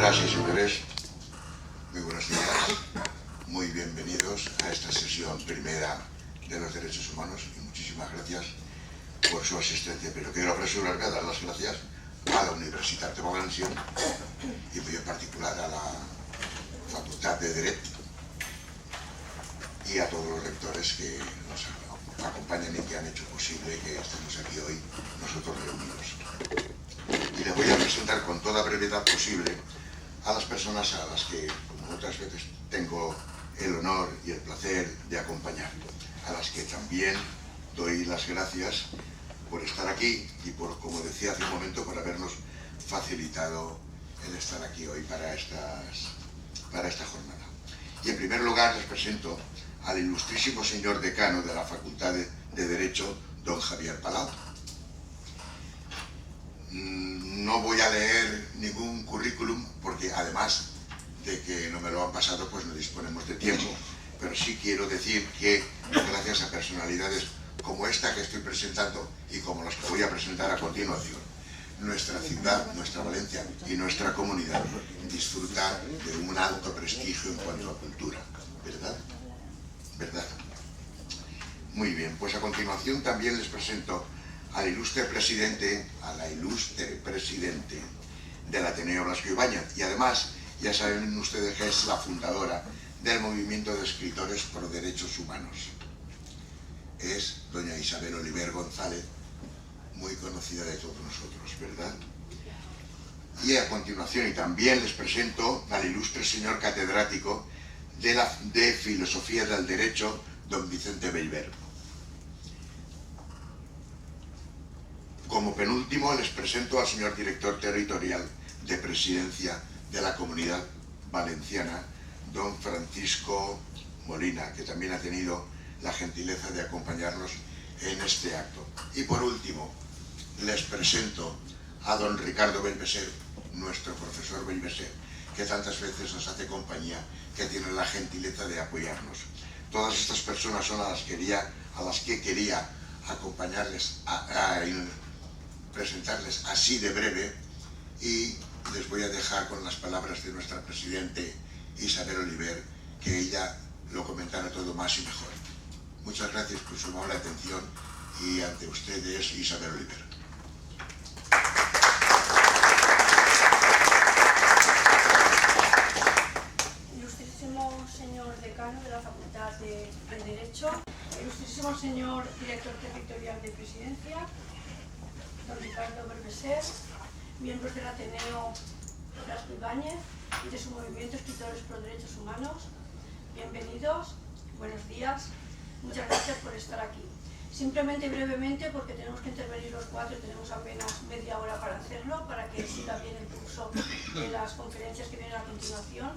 Señoras y señores, muy buenos días, muy bienvenidos a esta sesión primera de los derechos humanos y muchísimas gracias por su asistencia. Pero quiero apresurarme a dar las gracias a la Universitat de València y muy en particular a la Facultad de Derecho y a todos los rectores que nos acompañan y que han hecho posible que estemos aquí hoy nosotros reunidos. Y les voy a presentar con toda brevedad posible a las personas a las que, como otras veces, tengo el honor y el placer de acompañar, a las que también doy las gracias por estar aquí y por, como decía hace un momento, por habernos facilitado el estar aquí hoy para esta jornada. Y en primer lugar les presento al ilustrísimo señor decano de la Facultad de Derecho, don Javier Palau. No voy a leer ningún currículum porque además de que no me lo han pasado pues no disponemos de tiempo, pero sí quiero decir que gracias a personalidades como esta que estoy presentando y como las que voy a presentar a continuación, nuestra ciudad, nuestra Valencia y nuestra comunidad disfruta de un alto prestigio en cuanto a cultura, ¿verdad? ¿Verdad? Muy bien, pues a continuación también les presento al ilustre presidente, a la ilustre presidente del Ateneo Blasco Ibáñez, y además ya saben ustedes que es la fundadora del movimiento de escritores por derechos humanos. Es doña Isabel Oliver González, muy conocida de todos nosotros, ¿verdad? Y a continuación, y también les presento al ilustre señor catedrático de Filosofía del Derecho, don Vicente Bellver. Como penúltimo les presento al señor director territorial de Presidencia de la Comunidad Valenciana, don Francisco Molina, que también ha tenido la gentileza de acompañarnos en este acto. Y por último, les presento a don Ricardo Bellveser, nuestro profesor Bellveser, que tantas veces nos hace compañía, que tiene la gentileza de apoyarnos. Todas estas personas son a las que quería acompañarles, presentarles así de breve, y les voy a dejar con las palabras de nuestra presidente Isabel Oliver, que ella lo comentará todo más y mejor. Muchas gracias por su amable atención y ante ustedes Isabel Oliver. Ilustrísimo señor decano de la Facultad de Derecho, ilustrísimo señor director territorial de Presidencia, don Ricardo Bellveser, miembros del Ateneo Blasco Ibáñez y de su movimiento Escritores por Derechos Humanos, bienvenidos, buenos días, muchas gracias por estar aquí. Simplemente y brevemente, porque tenemos que intervenir los cuatro y tenemos apenas media hora para hacerlo, para que siga bien el curso de las conferencias que vienen a continuación,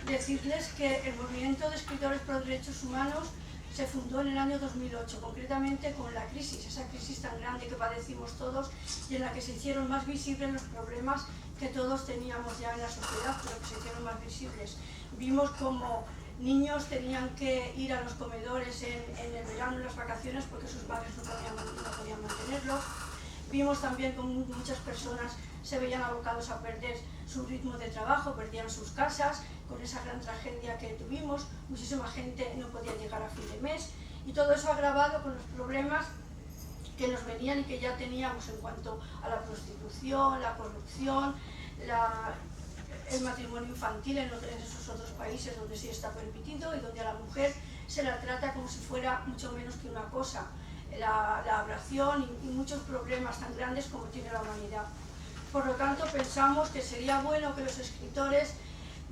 decirles que el movimiento de Escritores por Derechos Humanos se fundó en el año 2008, concretamente con la crisis, esa crisis tan grande que padecimos todos y en la que se hicieron más visibles los problemas que todos teníamos ya en la sociedad, pero que se hicieron más visibles. Vimos como niños tenían que ir a los comedores en el verano, en las vacaciones, porque sus padres no podían mantenerlos. Vimos también como muchas personas se veían abocados a perder su ritmo de trabajo, perdían sus casas, con esa gran tragedia que tuvimos, muchísima gente no podía llegar a fin de mes, y todo eso agravado con los problemas que nos venían y que ya teníamos en cuanto a la prostitución, la corrupción, el matrimonio infantil en esos otros países donde sí está permitido y donde a la mujer se la trata como si fuera mucho menos que una cosa, la aberración y muchos problemas tan grandes como tiene la humanidad. Por lo tanto, pensamos que sería bueno que los escritores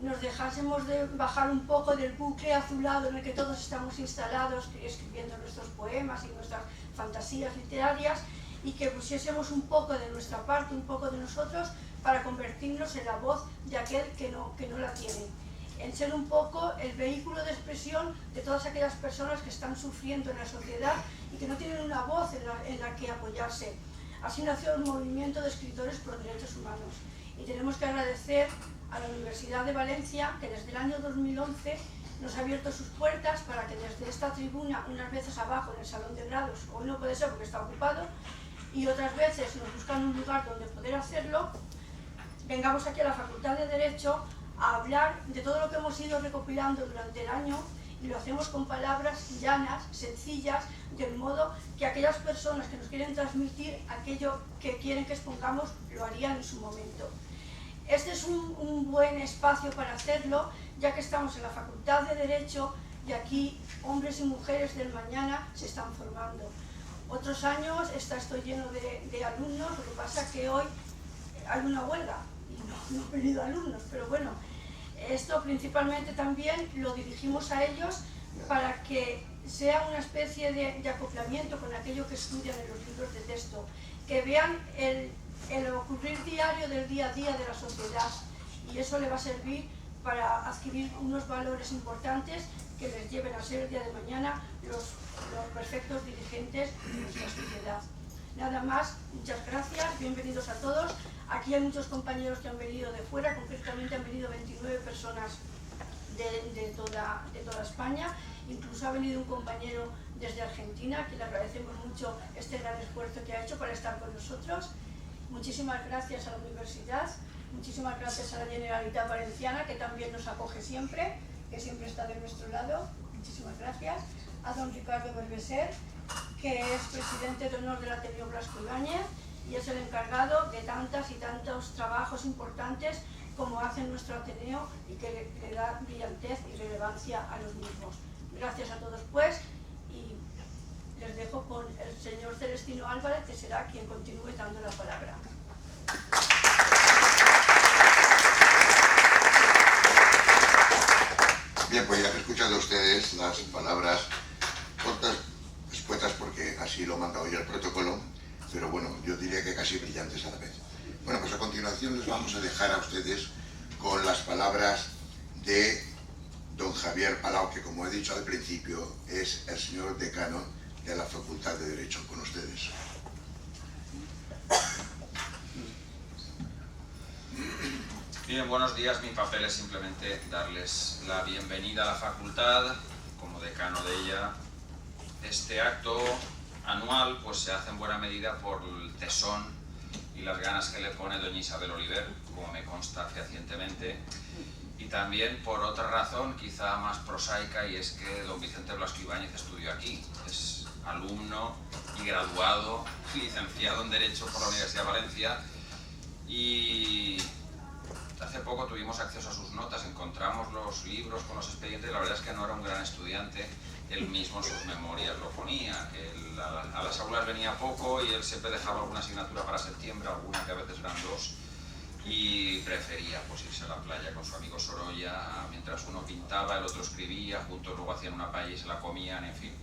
nos dejásemos de bajar un poco del bucle azulado en el que todos estamos instalados, escribiendo nuestros poemas y nuestras fantasías literarias, y que pusiésemos un poco de nuestra parte, un poco de nosotros, para convertirnos en la voz de aquel que no la tiene, en ser un poco el vehículo de expresión de todas aquellas personas que están sufriendo en la sociedad y que no tienen una voz en la que apoyarse. Así nació el movimiento de Escritores por Derechos Humanos, y tenemos que agradecer a la Universidad de Valencia, que desde el año 2011 nos ha abierto sus puertas para que desde esta tribuna, unas veces abajo en el salón de grados, hoy no puede ser porque está ocupado, y otras veces nos buscan un lugar donde poder hacerlo, vengamos aquí a la Facultad de Derecho a hablar de todo lo que hemos ido recopilando durante el año, y lo hacemos con palabras llanas, sencillas, del modo que aquellas personas que nos quieren transmitir aquello que quieren que expongamos lo harían en su momento. Este es un buen espacio para hacerlo, ya que estamos en la Facultad de Derecho y aquí hombres y mujeres del mañana se están formando. Otros años está esto lleno de alumnos, lo que pasa es que hoy hay una huelga y no han venido alumnos, pero bueno, esto principalmente también lo dirigimos a ellos para que sea una especie de acoplamiento con aquello que estudian en los libros de texto, que vean el ocurrir diario del día a día de la sociedad, y eso le va a servir para adquirir unos valores importantes que les lleven a ser el día de mañana los perfectos dirigentes de nuestra sociedad. Nada más, muchas gracias, bienvenidos a todos. Aquí hay muchos compañeros que han venido de fuera, concretamente han venido 29 personas de toda España, incluso ha venido un compañero desde Argentina, que le agradecemos mucho este gran esfuerzo que ha hecho para estar con nosotros. Muchísimas gracias a la universidad, muchísimas gracias a la Generalitat Valenciana, que también nos acoge siempre, que siempre está de nuestro lado. Muchísimas gracias a don Ricardo Berbeser, que es presidente de honor del Ateneo Blasco Ibáñez y es el encargado de tantas y tantos trabajos importantes como hace nuestro Ateneo y que le da brillantez y relevancia a los mismos. Gracias a todos pues, y les dejo con el señor Celestino Álvarez, que será quien continúe dando la palabra. Bien, pues ya han escuchado ustedes las palabras cortas, escuetas, porque así lo manda hoy el protocolo, pero bueno, yo diría que casi brillantes a la vez. Bueno, pues a continuación les vamos a dejar a ustedes con las palabras de don Javier Palau, que como he dicho al principio, es el señor decano de la Facultad de Derecho. Con ustedes. Bien, buenos días. Mi papel es simplemente darles la bienvenida a la facultad como decano de ella. Este acto anual pues se hace en buena medida por el tesón y las ganas que le pone doña Isabel Oliver, como me consta fehacientemente, y también por otra razón quizá más prosaica, y es que don Vicente Blasco Ibáñez estudió aquí. Es alumno y graduado, licenciado en Derecho por la Universidad de Valencia, y hace poco tuvimos acceso a sus notas, encontramos los libros con los expedientes, y la verdad es que no era un gran estudiante. Él mismo en sus memorias lo ponía, que él a las aulas venía poco y él siempre dejaba alguna asignatura para septiembre, alguna que a veces eran dos, y prefería pues irse a la playa con su amigo Sorolla, mientras uno pintaba, el otro escribía, juntos luego hacían una paella y se la comían, en fin.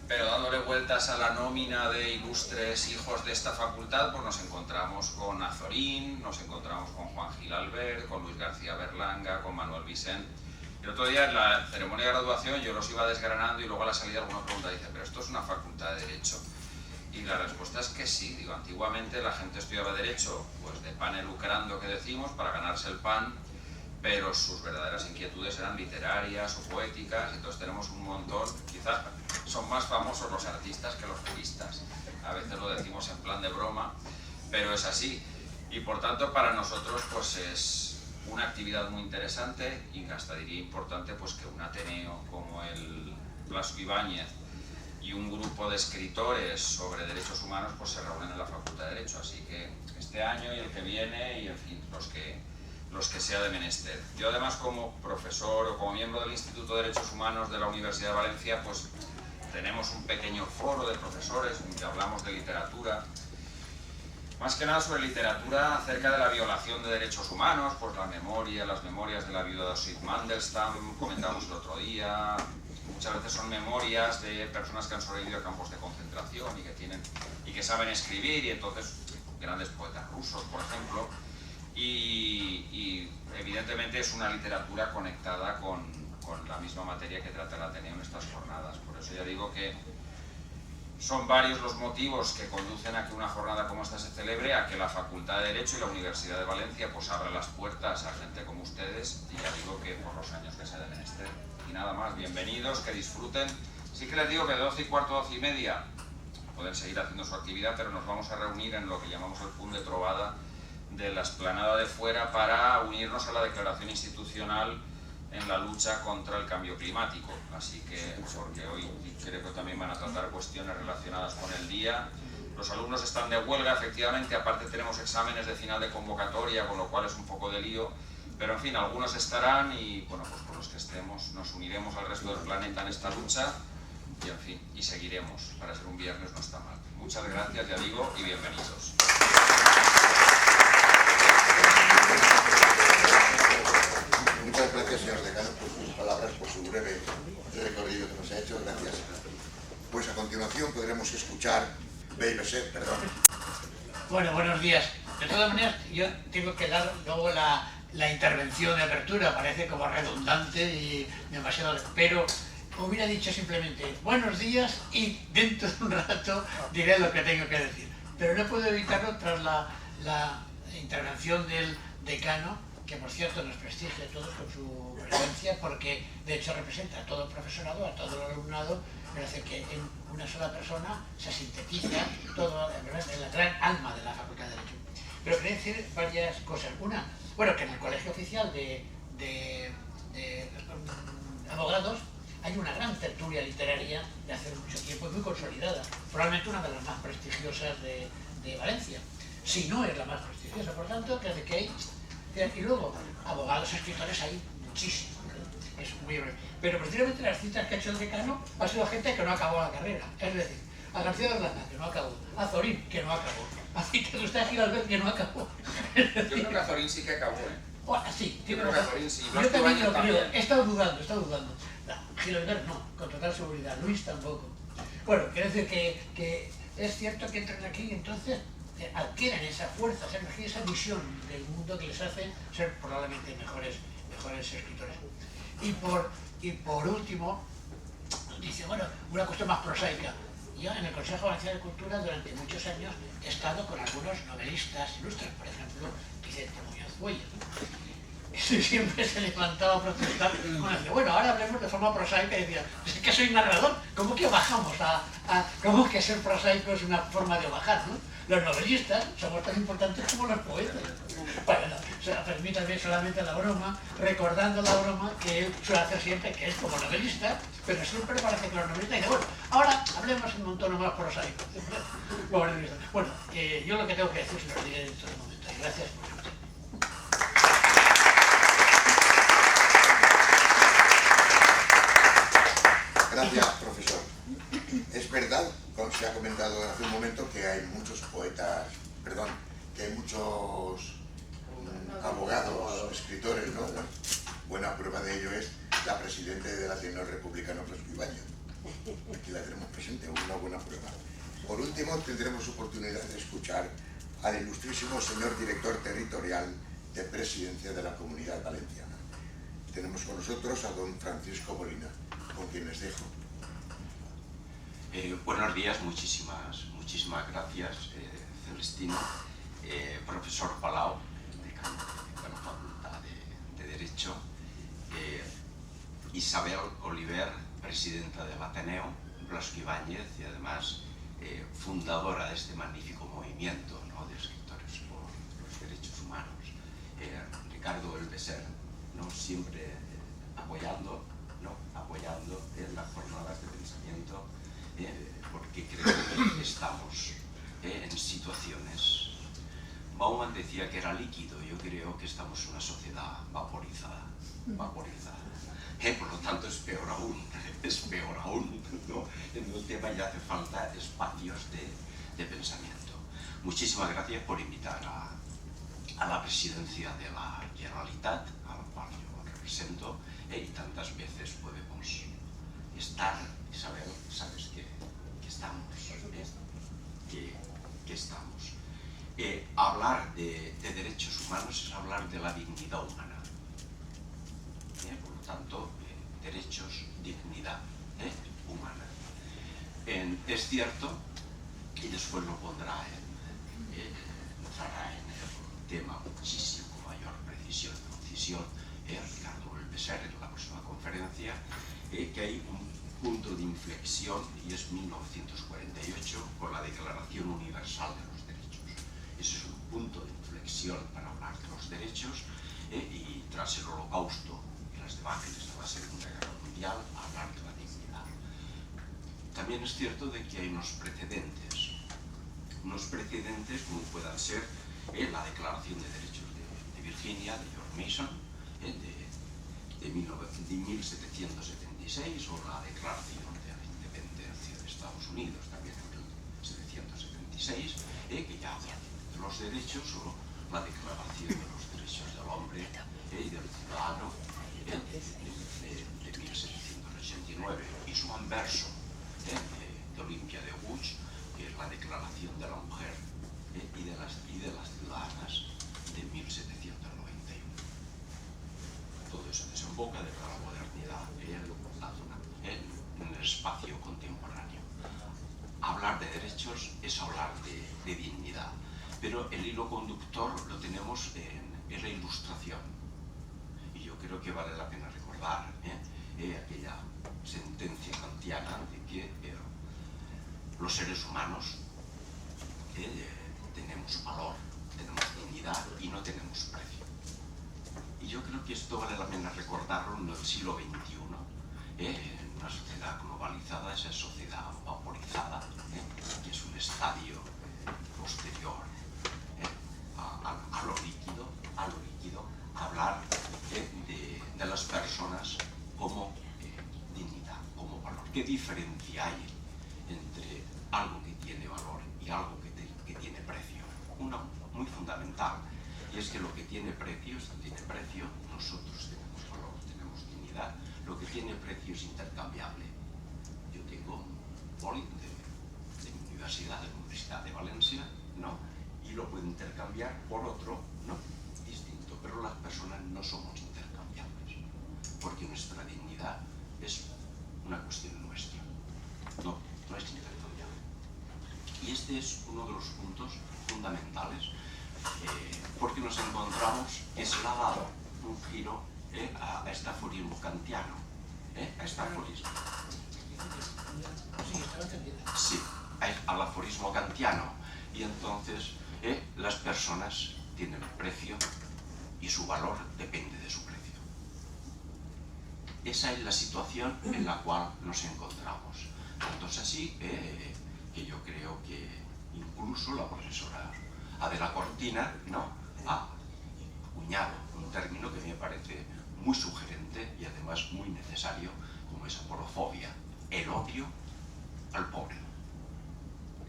Pero dándole vueltas a la nómina de ilustres hijos de esta facultad, pues nos encontramos con Azorín, nos encontramos con Juan Gil Albert, con Luis García Berlanga, con Manuel Vicent. El otro día en la ceremonia de graduación yo los iba desgranando y luego a la salida alguna pregunta dice, ¿pero esto es una facultad de Derecho? Y la respuesta es que sí. Digo, antiguamente la gente estudiaba Derecho pues de pan lucrando, que decimos, para ganarse el pan, pero sus verdaderas inquietudes eran literarias o poéticas, entonces tenemos un montón. Quizás son más famosos los artistas que los juristas, a veces lo decimos en plan de broma, pero es así. Y por tanto para nosotros pues es una actividad muy interesante, y hasta diría importante pues que un Ateneo como el Blasco Ibáñez y un grupo de escritores sobre derechos humanos pues se reúnen en la Facultad de Derecho, así que este año y el que viene y en fin, los que sea de menester. Yo además como profesor o como miembro del Instituto de Derechos Humanos de la Universidad de Valencia pues tenemos un pequeño foro de profesores en que hablamos de literatura, más que nada sobre literatura acerca de la violación de derechos humanos, pues las memorias de la viuda de Osip Mandelstam, comentamos el otro día. Muchas veces son memorias de personas que han sobrevivido a campos de concentración y que saben escribir, y entonces grandes poetas rusos, por ejemplo, y evidentemente es una literatura conectada con la misma materia que trata el Ateneo en estas jornadas. Por eso ya digo que son varios los motivos que conducen a que una jornada como esta se celebre, a que la Facultad de Derecho y la Universidad de Valencia pues abra las puertas a gente como ustedes, y ya digo que por los años que sea de menester. Y nada más, bienvenidos, que disfruten. Sí que les digo que de 12 y cuarto a 12 y media pueden seguir haciendo su actividad, pero nos vamos a reunir en lo que llamamos el punt de trobada de la explanada de fuera para unirnos a la declaración institucional en la lucha contra el cambio climático. Así que, porque hoy creo que también van a tratar cuestiones relacionadas con el día. Los alumnos están de huelga, efectivamente, aparte tenemos exámenes de final de convocatoria, con lo cual es un poco de lío. Pero en fin, algunos estarán y, bueno, pues con los que estemos nos uniremos al resto del planeta en esta lucha y, en fin, y seguiremos. Para ser un viernes no está mal. Muchas gracias, ya digo, y bienvenidos. Muchas gracias, señor decano, por sus palabras, por su breve recorrido que nos ha hecho. Gracias. Pues a continuación podremos escuchar... Bueno, buenos días. De todas maneras, yo tengo que dar luego la intervención de apertura. Parece como redundante y demasiado... Pero hubiera dicho simplemente buenos días y dentro de un rato diré lo que tengo que decir. Pero no puedo evitarlo tras la intervención del decano, que por cierto nos prestigia a todos con su presencia, porque de hecho representa a todo el profesorado, a todo el alumnado, pero hace que en una sola persona se sintetiza todo en la gran alma de la Facultad de Derecho. Pero quería decir varias cosas. Una, bueno, que en el Colegio Oficial de Abogados hay una gran tertulia literaria de hace mucho tiempo y muy consolidada, probablemente una de las más prestigiosas de Valencia, si no es la más prestigiosa, por tanto, que hace que hay... Y luego, abogados, escritores hay muchísimos, ¿no? Es muy breve. Pero precisamente las citas que ha hecho el decano ha sido gente que no acabó la carrera. Es decir, a García de Orlando, que no acabó, a Zorín, que no acabó, a Cita de usted Giralbert, que no acabó. Yo creo que a Zorín sí que acabó, ¿eh? Bueno, sí, yo creo que a Zorín sí. Yo también lo creo. He estado dudando. No, Giralbert no, con total seguridad. Luis tampoco. Bueno, quiero decir que es cierto que entran aquí y entonces adquieren esa fuerza, esa energía, esa visión del mundo que les hace ser probablemente mejores escritores. Y por último, dice, bueno, una cuestión más prosaica. Yo en el Consejo Valenciano de Cultura durante muchos años he estado con algunos novelistas ilustres, por ejemplo, Vicente Muñoz Bueyes, ¿no? Y siempre se levantaba a protestar. Bueno, ahora hablemos de forma prosaica y decía, es que soy narrador, ¿cómo que bajamos cómo que ser prosaico es una forma de bajar, ¿no? Los novelistas somos tan importantes como los poetas. Bueno, permítanme solamente la broma, recordando la broma que él suele hacer siempre, que es como novelista, pero siempre parece que los novelistas dicen, bueno, ahora hablemos en un tono más prosaico. Bueno, yo lo que tengo que decir se lo diré dentro de un momento. Gracias por su tiempo. Gracias, profesor. Es verdad, como se ha comentado hace un momento, que hay muchos poetas, que hay muchos abogados, escritores, ¿no? Bueno, buena prueba de ello es la presidenta del Ateneo Republicano Blasco Ibáñez. Aquí la tenemos presente, una buena prueba. Por último, tendremos oportunidad de escuchar al ilustrísimo señor director territorial de Presidencia de la Comunidad Valenciana. Tenemos con nosotros a don Francisco Molina, con quien les dejo. Buenos días, muchísimas gracias, Celestino, profesor Palau, decano de la Facultad de Derecho, Isabel Oliver, presidenta del Ateneo, Blasco Ibáñez, y además fundadora de este magnífico movimiento, ¿no?, de escritores por los derechos humanos, Ricardo Elveser, ¿no?, siempre apoyando en las jornadas de pensamiento, porque creo que estamos en situaciones. Bauman decía que era líquido, yo creo que estamos en una sociedad vaporizada. Por lo tanto es peor aún, ¿no? En el tema ya hace falta espacios de pensamiento. Muchísimas gracias por invitar a la presidencia de la Generalitat, a la cual yo represento, y tantas veces podemos estar, Isabel, sabes que estamos, que estamos. Hablar de derechos humanos es hablar de la dignidad humana. Por lo tanto, derechos, dignidad humana. Es cierto, y después lo pondrá entrará en el tema muchísimo mayor precisión y concisión, Ricardo Elveser en la próxima conferencia, que hay un punto de inflexión, y es 1948 con la Declaración Universal de los Derechos. Ese es un punto de inflexión ocasión para hablar de los derechos y tras el Holocausto y las debacles de la Segunda Guerra Mundial, hablar de la dignidad. También es cierto de que hay unos precedentes como puedan ser la Declaración de Derechos de Virginia, de George Mason, de 1776, o la Declaración de la Independencia de Estados Unidos, también en 1776, que ya habla de los derechos, o la Declaración de los Derechos del Hombre y del Ciudadano de 1789, y su anverso, de Olimpia de Gouges, que es la Declaración de la Mujer y de las Ciudadanas de 1791. Todo eso desemboca de la modernidad en el espacio contemporáneo. Hablar de derechos es hablar de dignidad, pero el hilo conductor lo tenemos en la Ilustración. Y yo creo que vale la pena recordar aquella sentencia kantiana de que los seres humanos tenemos valor, tenemos dignidad y no tenemos precio. Y yo creo que esto vale la pena recordarlo en el siglo XXI, en una sociedad globalizada, esa sociedad vaporizada, que es un estadio posterior a lo líquido, hablar de las personas como dignidad, como valor. ¿Qué diferencia hay entre algo que tiene valor y algo que tiene precio? Una muy fundamental, y es que lo que tiene precio, nosotros tenemos valor, tenemos dignidad. Lo que tiene precio es intercambiable. Yo tengo un boli de mi universidad, de la Universidad de Valencia, ¿no? Y lo puedo intercambiar por otro, ¿no? Distinto. Pero las personas no somos intercambiables, porque nuestra dignidad es una cuestión nuestra, no es intercambiable. Y este es uno de los puntos fundamentales, porque nos encontramos que se le ha dado un giro a este aforismo kantiano, a este aforismo. Sí, al aforismo kantiano. Y entonces las personas tienen precio y su valor depende de su precio. Esa es la situación en la cual nos encontramos. Tanto es así que yo creo que incluso la profesora Adela Cortina, ¿no?, ha acuñado un término que me parece muy sugerente y además muy necesario, como es aporofobia, el odio al pobre.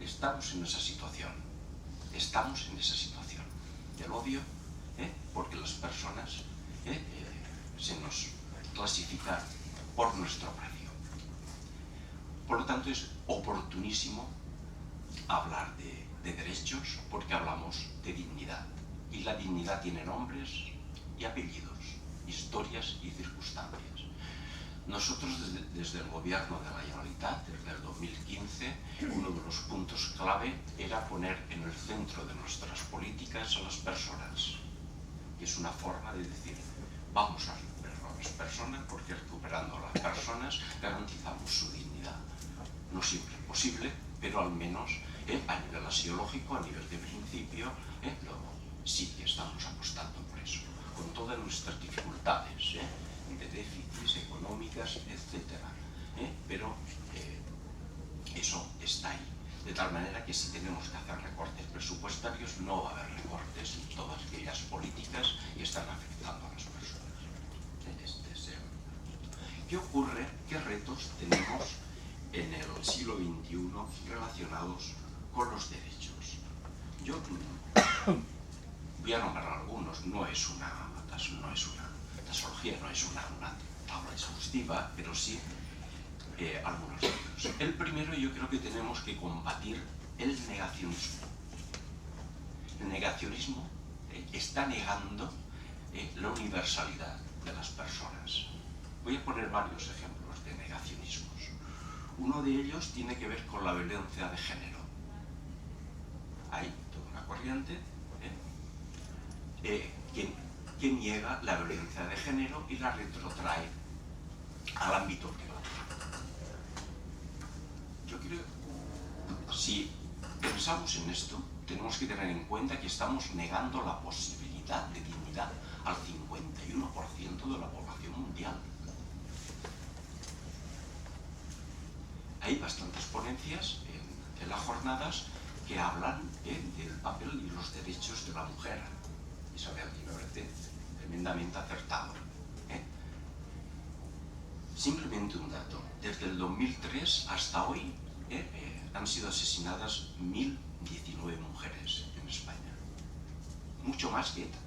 Estamos en esa situación del odio, porque las personas se nos clasifican por nuestro precio. Por lo tanto, es oportunísimo hablar de derechos, porque hablamos de dignidad. Y la dignidad tiene nombres y apellidos, historias y circunstancias. Nosotros, desde el gobierno de la Generalitat, desde el 2015, uno de los puntos clave era poner en el centro de nuestras políticas a las personas, que es una forma de decir, vamos a recuperar a las personas, porque recuperando a las personas garantizamos su dignidad. No siempre es posible, pero al menos a nivel axiológico, a nivel de principio, sí que estamos apostando por eso, con todas nuestras dificultades de déficits económicas, etc. Pero eso está ahí. De tal manera que si tenemos que hacer recortes presupuestarios, no va a haber recortes en todas aquellas políticas que están afectando a las personas. ¿Qué ocurre? ¿Qué retos tenemos en el siglo XXI relacionados con los derechos? Yo voy a nombrar algunos, no es una taxología, no es una tabla exhaustiva, pero sí algunos de ellos. El primero, yo creo que tenemos que combatir el negacionismo. El negacionismo está negando la universalidad de las personas. Voy a poner varios ejemplos de negacionismos. Uno de ellos tiene que ver con la violencia de género. Hay toda una corriente que niega la violencia de género y la retrotrae al ámbito privado. Yo creo, si pensamos en esto, tenemos que tener en cuenta que estamos negando la posibilidad de dignidad al 51% de la población mundial. Hay bastantes ponencias en las jornadas que hablan del papel y los derechos de la mujer. Isabel, me parece tremendamente acertado. Simplemente un dato. Desde el 2003 hasta hoy han sido asesinadas 1019 mujeres en España. Mucho más que ETA.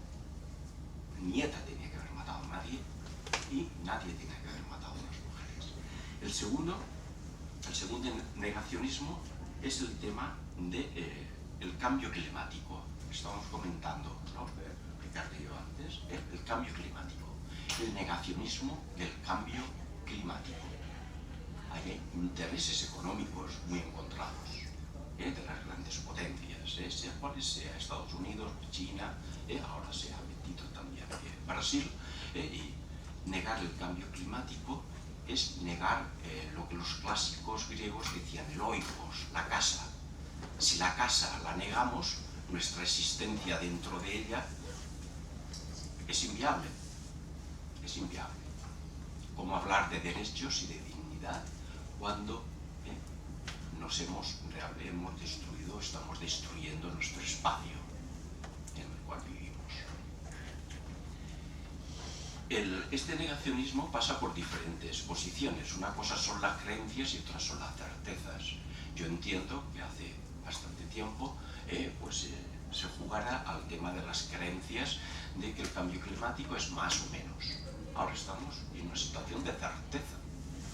Ni ETA tenía que haber matado a nadie y nadie tenía que haber matado a las mujeres. El segundo negacionismo es el tema del cambio climático. Estábamos comentando, ¿no? Ricardo y yo antes, el cambio climático. El negacionismo del cambio climático. Hay intereses económicos muy encontrados de las grandes potencias, sea cuales sea, Estados Unidos, China, ahora se ha metido también Brasil, y negar el cambio climático es negar lo que los clásicos griegos decían, el oikos, la casa. Si la casa la negamos, nuestra existencia dentro de ella es inviable. Es inviable. ¿Cómo hablar de derechos y de dignidad cuando hemos destruido, estamos destruyendo nuestro espacio en el cual vivimos? Este negacionismo pasa por diferentes posiciones. Una cosa son las creencias y otra son las certezas. Yo entiendo que hace bastante tiempo se jugará al tema de las creencias de que el cambio climático es más o menos. Ahora estamos en una situación de certeza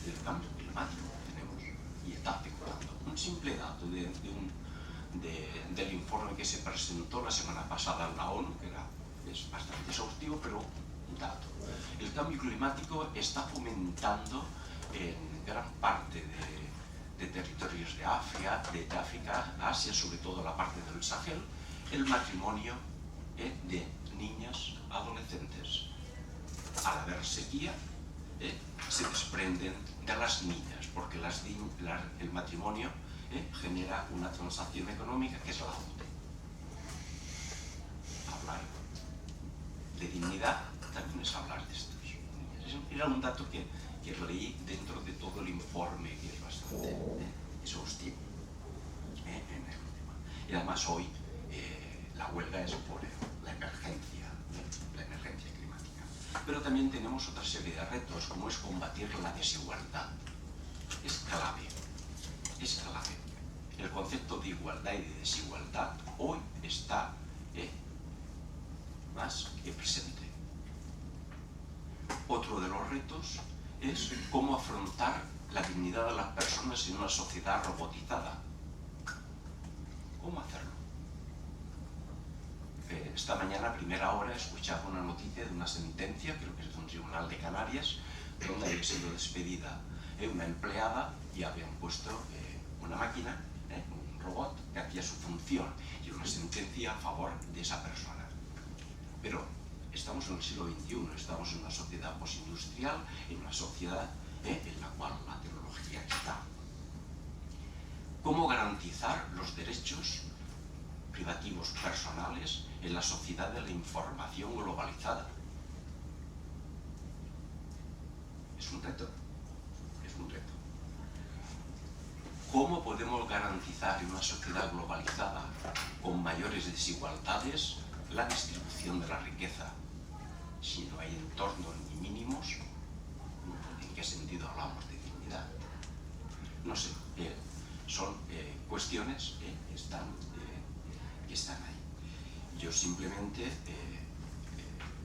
del cambio climático que tenemos y está afectando. Un simple dato del informe que se presentó la semana pasada en la ONU, que es bastante exhaustivo, pero un dato. El cambio climático está fomentando en gran parte de territorios de África, Asia, sobre todo la parte del Sahel, el matrimonio de niñas adolescentes. Al haber sequía, se desprenden de las niñas, porque el matrimonio genera una transacción económica que es la dote. Hablar de dignidad también es hablar de estas niñas. Era un dato que leí dentro de todo el informe, que es bastante exhaustivo en el tema. Y además hoy la huelga es por la emergencia climática. Pero también tenemos otra serie de retos, como es combatir la desigualdad. Es clave. El concepto de igualdad y de desigualdad hoy está más que presente. Otro de los retos es cómo afrontar la dignidad de las personas en una sociedad robotizada. ¿Cómo hacerlo? Esta mañana, a primera hora, escuchaba una noticia de una sentencia, creo que es de un tribunal de Canarias, donde había sido despedida una empleada y habían puesto una máquina, un robot, que hacía su función, y una sentencia a favor de esa persona. Pero estamos en el siglo XXI, estamos en una sociedad postindustrial, en una sociedad en la cual la tecnología está. ¿Cómo garantizar los derechos privativos personales en la sociedad de la información globalizada? Es un reto. ¿Cómo podemos garantizar en una sociedad globalizada con mayores desigualdades la distribución de la riqueza? Si no hay entornos ni mínimos, ¿en qué sentido hablamos de dignidad? No sé, son cuestiones que están ahí. Yo simplemente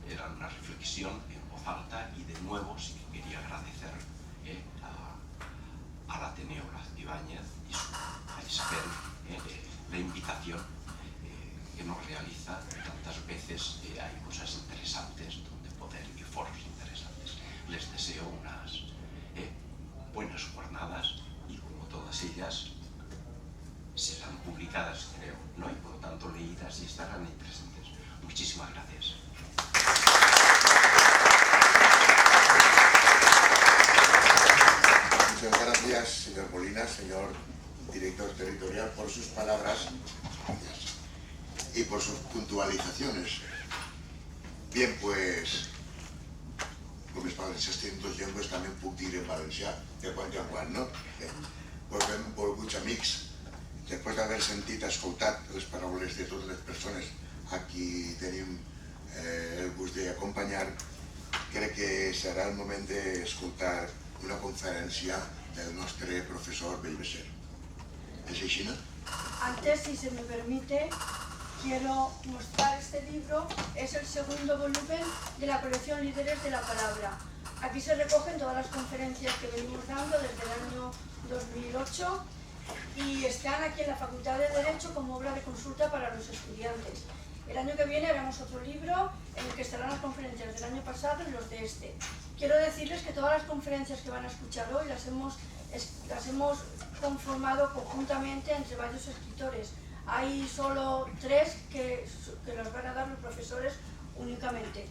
era una reflexión en voz alta y de nuevo sí que quería agradecer al Ateneo Blas Ibáñez y a Isabel la invitación que nos realiza. Tantas veces hay cosas interesantes donde poder y foros interesantes. Les deseo unas buenas jornadas y como todas ellas serán publicadas, creo, ¿no? Y por lo tanto leídas y estarán ahí presentes. Muchísimas gracias. Muchas gracias, señor Molina, señor director territorial, por sus palabras y por sus puntualizaciones. Bien, pues, com els valencians tenen dues llengües, també puc dir en valencià, de quan en quan, no? Pues benvolguts amics, després d'haver sentit, escoltat les paraules de totes les persones a qui tenim el gust d'acompanyar, crec que serà el moment d'escoltar una conferència del nostre profesor Bellveser. ¿Es així, no? Antes, si se me permite, quiero mostrar este libro. Es el segundo volumen de la colección Líderes de la Palabra. Aquí se recogen todas las conferencias que venimos dando desde el año 2008 y están aquí en la Facultad de Derecho como obra de consulta para los estudiantes. El año que viene haremos otro libro en el que estarán las conferencias del año pasado y los de este. Quiero decirles que todas las conferencias que van a escuchar hoy las hemos conformado conjuntamente entre varios escritores. Hay solo 3 que los van a dar los profesores únicamente.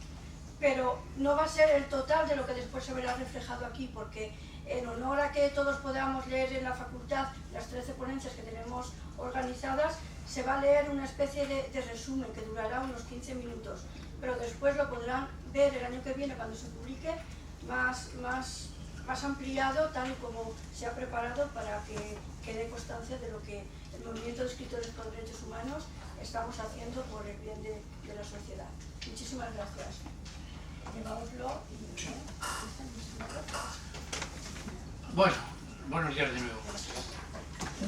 Pero no va a ser el total de lo que después se verá reflejado aquí, porque en honor a que todos podamos leer en la facultad las 13 ponencias que tenemos organizadas, se va a leer una especie de resumen que durará unos 15 minutos, pero después lo podrán ver el año que viene cuando se publique más ampliado, tal y como se ha preparado, para que quede constancia de lo que el Movimiento de Escritores por Derechos Humanos estamos haciendo por el bien de la sociedad. Muchísimas gracias. Lleváoslo y... Bueno, buenos días de nuevo.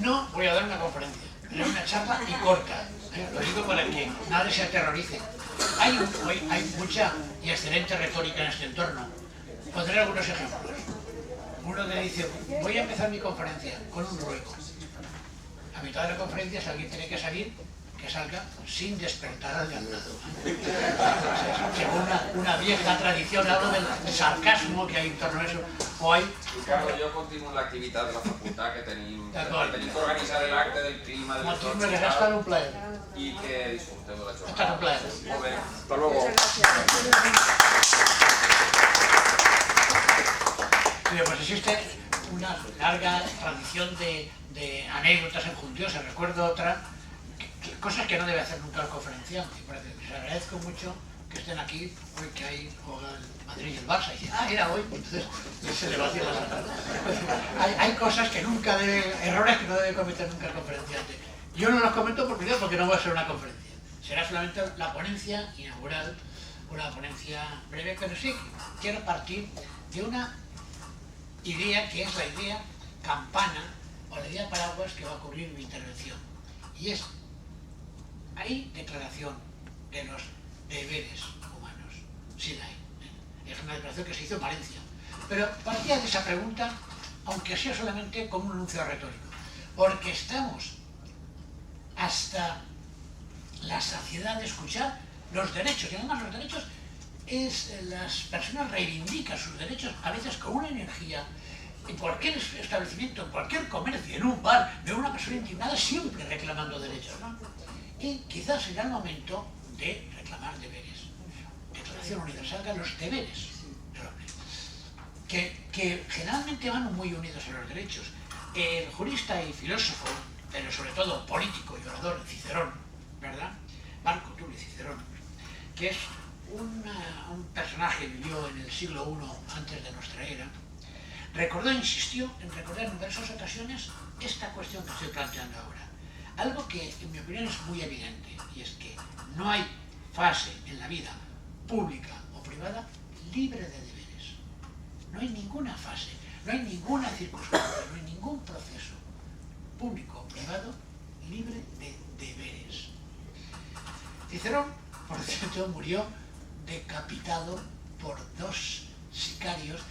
No voy a dar una conferencia, haré una charla y corta. Lo digo para que nadie se aterrorice. Hay mucha y excelente retórica en este entorno. Pondré algunos ejemplos. Uno que dice, voy a empezar mi conferencia con un ruego. A mitad de la conferencia, si alguien tiene que salir, que salga sin despertar al de al lado. Según una vieja tradición, hablo del sarcasmo que hay en torno a eso. O hay... Ricardo, jo continuo la activitat de la facultat que tenim que organitzar l'acte del clima, de les Motius que ha estat un plaer. i que disfruteu de la jornada. Ha estat un plaer. Molt bé, hasta luego. Bien, pues existe una larga tradición de anécdotas enjundiosas. Recuerdo otra, cosas que no debe hacer nunca el conferenciante. Les agradezco mucho que estén aquí hoy que hay juega el Madrid y el Barça. Y dicen, era hoy, entonces se le va a decir la sala. Hay cosas que nunca errores que no debe cometer nunca el conferenciante. Yo no los comento porque no va a ser una conferencia. Será solamente la ponencia inaugural, una ponencia breve, pero sí quiero partir de una idea que es la idea campana o la idea paraguas que va a ocurrir en mi intervención. Y es, hay declaración de los deberes humanos, sí la hay. Es una declaración que se hizo en Valencia. Pero partía de esa pregunta, aunque sea solamente como un anuncio retórico, porque estamos hasta la saciedad de escuchar los derechos, y además los derechos las personas reivindican sus derechos a veces con una energía. En cualquier establecimiento, en cualquier comercio, en un bar, veo una persona indignada siempre reclamando derechos, ¿no? Y quizás será el momento de reclamar deberes. Declaración Universal de los deberes del hombre, que generalmente van muy unidos a los derechos. El jurista y filósofo, pero sobre todo político y orador, Cicerón, ¿verdad? Marco Tulio Cicerón, que es un personaje que vivió en el siglo I antes de nuestra era, insistió en recordar en diversas ocasiones esta cuestión que estoy planteando ahora. Algo que, en mi opinión, es muy evidente, y es que no hay fase en la vida pública o privada libre de deberes. No hay ninguna fase, no hay ninguna circunstancia, no hay ningún proceso público o privado libre de deberes. Cicerón, por cierto, murió decapitado por 2 sicarios.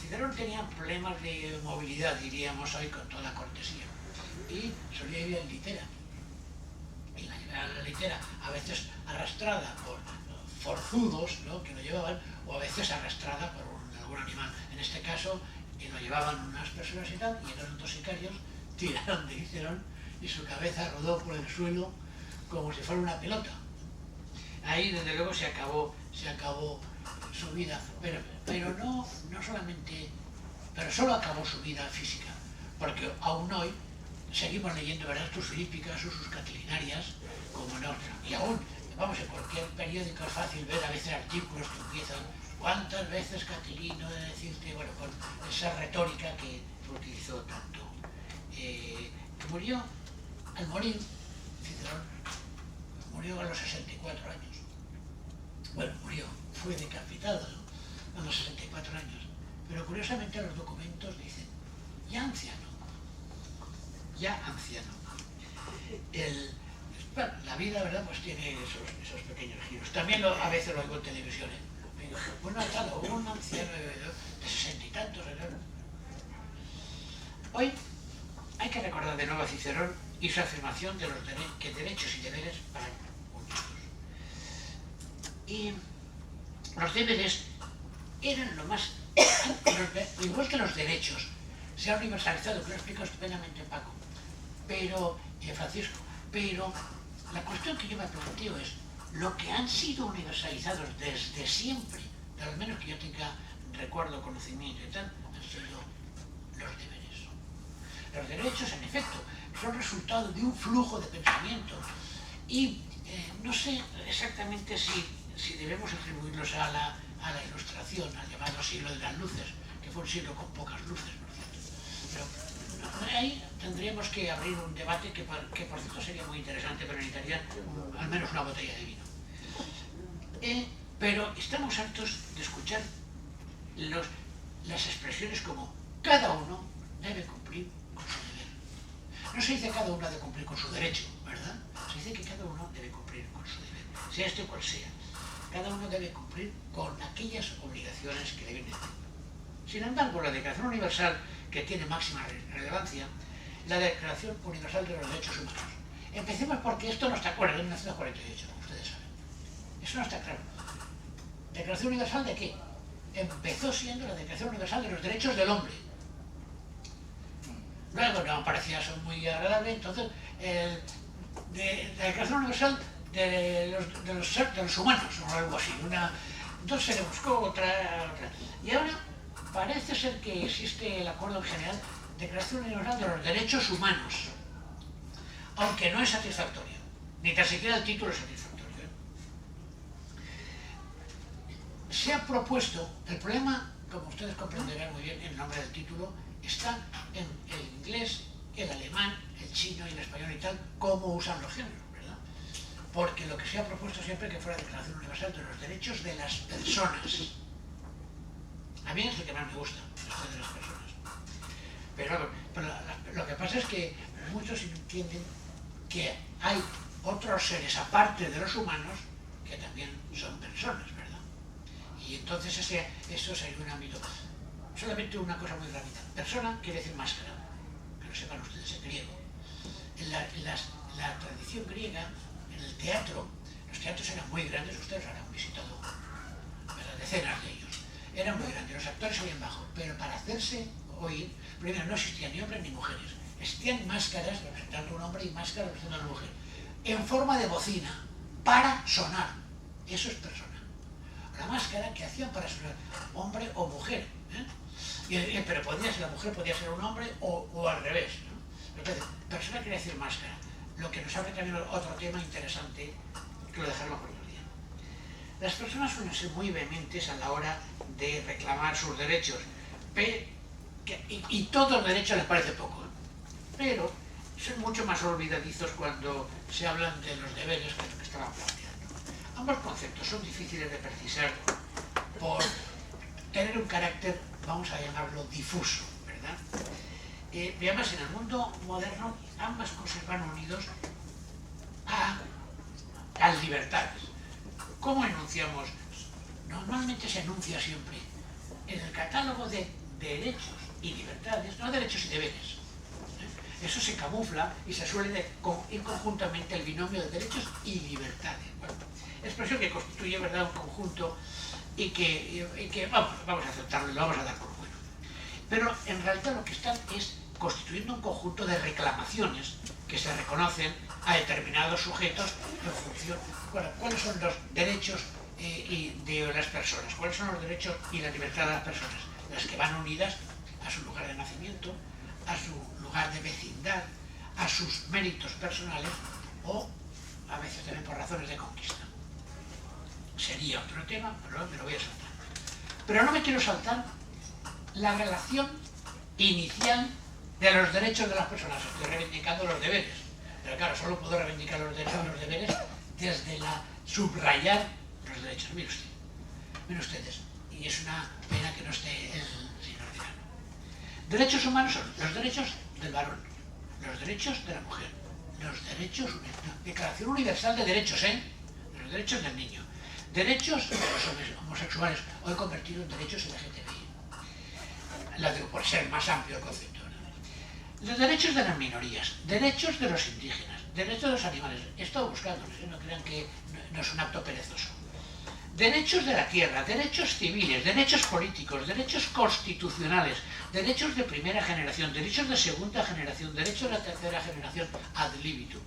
Cicerón tenía problemas de movilidad, diríamos hoy con toda cortesía, y solía ir en litera. Y la litera, a veces arrastrada por forzudos, ¿no?, que lo llevaban, o a veces arrastrada por algún animal. En este caso, lo llevaban unas personas y tal, y llegaron 2 sicarios, tiraron de Cicerón y su cabeza rodó por el suelo como si fuera una pelota. Ahí, desde luego, se acabó su vida, pero no solamente, pero solo acabó su vida física, porque aún hoy seguimos leyendo, ¿verdad?, sus filípicas o sus catilinarias, como no. Y aún, vamos, en cualquier periódico es fácil ver a veces artículos que empiezan ¿cuántas veces Catilino de decirte? Bueno, con esa retórica que utilizó tanto. Murió, al morir, Cicerón, murió a los 64 años. Bueno, murió, fue decapitado, ¿no?, a los 64 años. Pero curiosamente los documentos dicen, ya anciano. Bueno, la vida, ¿verdad?, pues tiene esos pequeños giros. También a veces lo oigo en televisión, ¿eh? Bueno, tal, un anciano de 60 y tantos, ¿verdad? Hoy hay que recordar de nuevo a Cicerón y su afirmación de que derechos y deberes van unidos. Y los deberes eran lo más... igual que los derechos se han universalizado, que lo explico estupendamente Paco, pero Francisco, pero la cuestión que yo me planteo es lo que han sido universalizados desde siempre, al menos que yo tenga recuerdo, conocimiento y tal, han sido los deberes. Los derechos, en efecto, son resultado de un flujo de pensamiento y no sé exactamente si debemos atribuirlos a la Ilustración, al llamado siglo de las luces, que fue un siglo con pocas luces, ¿no es cierto? Pero ahí tendríamos que abrir un debate que por cierto sería muy interesante, pero necesitaría al menos una botella de vino. Pero estamos hartos de escuchar las expresiones como cada uno debe cumplir con su deber. No se dice cada uno ha de cumplir con su derecho, ¿verdad? Se dice que cada uno debe cumplir con su deber, sea este cual sea. Cada uno debe cumplir con aquellas obligaciones que le vienen. Sin embargo, la Declaración Universal, que tiene máxima relevancia, la Declaración Universal de los Derechos Humanos. Empecemos porque esto no está claro, en 1948, como ustedes saben. Eso no está claro. ¿Declaración Universal de qué? Empezó siendo la Declaración Universal de los Derechos del Hombre. Luego no parecía eso muy agradable, entonces la Declaración Universal de los humanos, o algo así. Entonces se le buscó otra. Y ahora parece ser que existe el acuerdo en general, Declaración Universal de los Derechos Humanos, aunque no es satisfactorio, ni tan siquiera el título es satisfactorio. Se ha propuesto, el problema, como ustedes comprenderán muy bien, el nombre del título está en el inglés, el alemán, el chino y el español y tal, cómo usan los géneros, ¿verdad? Porque lo que se ha propuesto siempre es que fuera Declaración Universal de los Derechos de las Personas. A mí es el que más me gusta, esto de las personas. Pero lo que pasa es que muchos entienden que hay otros seres aparte de los humanos que también son personas, ¿verdad? Y entonces eso sería un ámbito. Solamente una cosa muy rápida. Persona quiere decir máscara, que lo sepan ustedes en griego. En la tradición griega, en el teatro, los teatros eran muy grandes, ustedes habrán visitado, ¿verdad?, decenas de ellos. Eran muy grandes, los actores oían bajo, pero para hacerse oír, primero no existían ni hombres ni mujeres. Existían máscaras representando a un hombre y máscaras representando a una mujer, en forma de bocina, para sonar. Eso es persona. La máscara que hacían para sonar, hombre o mujer, ¿eh? Pero la mujer podía ser un hombre o al revés, ¿no? Entonces, persona quiere decir máscara, lo que nos abre también otro tema interesante que lo dejaremos por otro día. Las personas suelen ser muy vehementes a la hora de reclamar sus derechos, y todos los derechos les parece poco, ¿eh? Pero son mucho más olvidadizos cuando se hablan de los deberes que lo que estaban planteando. Ambos conceptos son difíciles de precisar por tener un carácter, vamos a llamarlo, difuso, ¿verdad? Y además, en el mundo moderno, ambas cosas van unidos a las libertades. ¿Cómo enunciamos? Normalmente se enuncia siempre en el catálogo de derechos y libertades, no derechos y deberes. Eso se camufla y se suele ir conjuntamente el binomio de derechos y libertades. Bueno, expresión que constituye, ¿verdad?, un conjunto y que vamos a aceptarlo y lo vamos a dar por bueno. Pero en realidad lo que están es constituyendo un conjunto de reclamaciones que se reconocen a determinados sujetos en función de cuáles son los derechos de las personas, cuáles son los derechos y la libertad de las personas, las que van unidas a su lugar de nacimiento, a su lugar de vecindad, a sus méritos personales o a veces también por razones de conquista. Sería otro tema, pero me lo voy a saltar. Pero no me quiero saltar la relación inicial de los derechos de las personas. Estoy reivindicando los deberes, pero claro, solo puedo reivindicar los derechos y los deberes desde la subrayar los derechos. Miren ustedes, y es una pena que no esté el señor Cano. Derechos humanos son los derechos del varón, los derechos de la mujer, los derechos, Declaración Universal de Derechos, los derechos del niño, derechos de los hombres homosexuales, hoy convertidos en derechos LGTBI, por ser más amplio el concepto. Los derechos de las minorías, derechos de los indígenas, derechos de los animales. He estado buscándolos, no crean que no es un acto perezoso. Derechos de la tierra, derechos civiles, derechos políticos, derechos constitucionales, derechos de primera generación, derechos de segunda generación, derechos de la tercera generación ad libitum.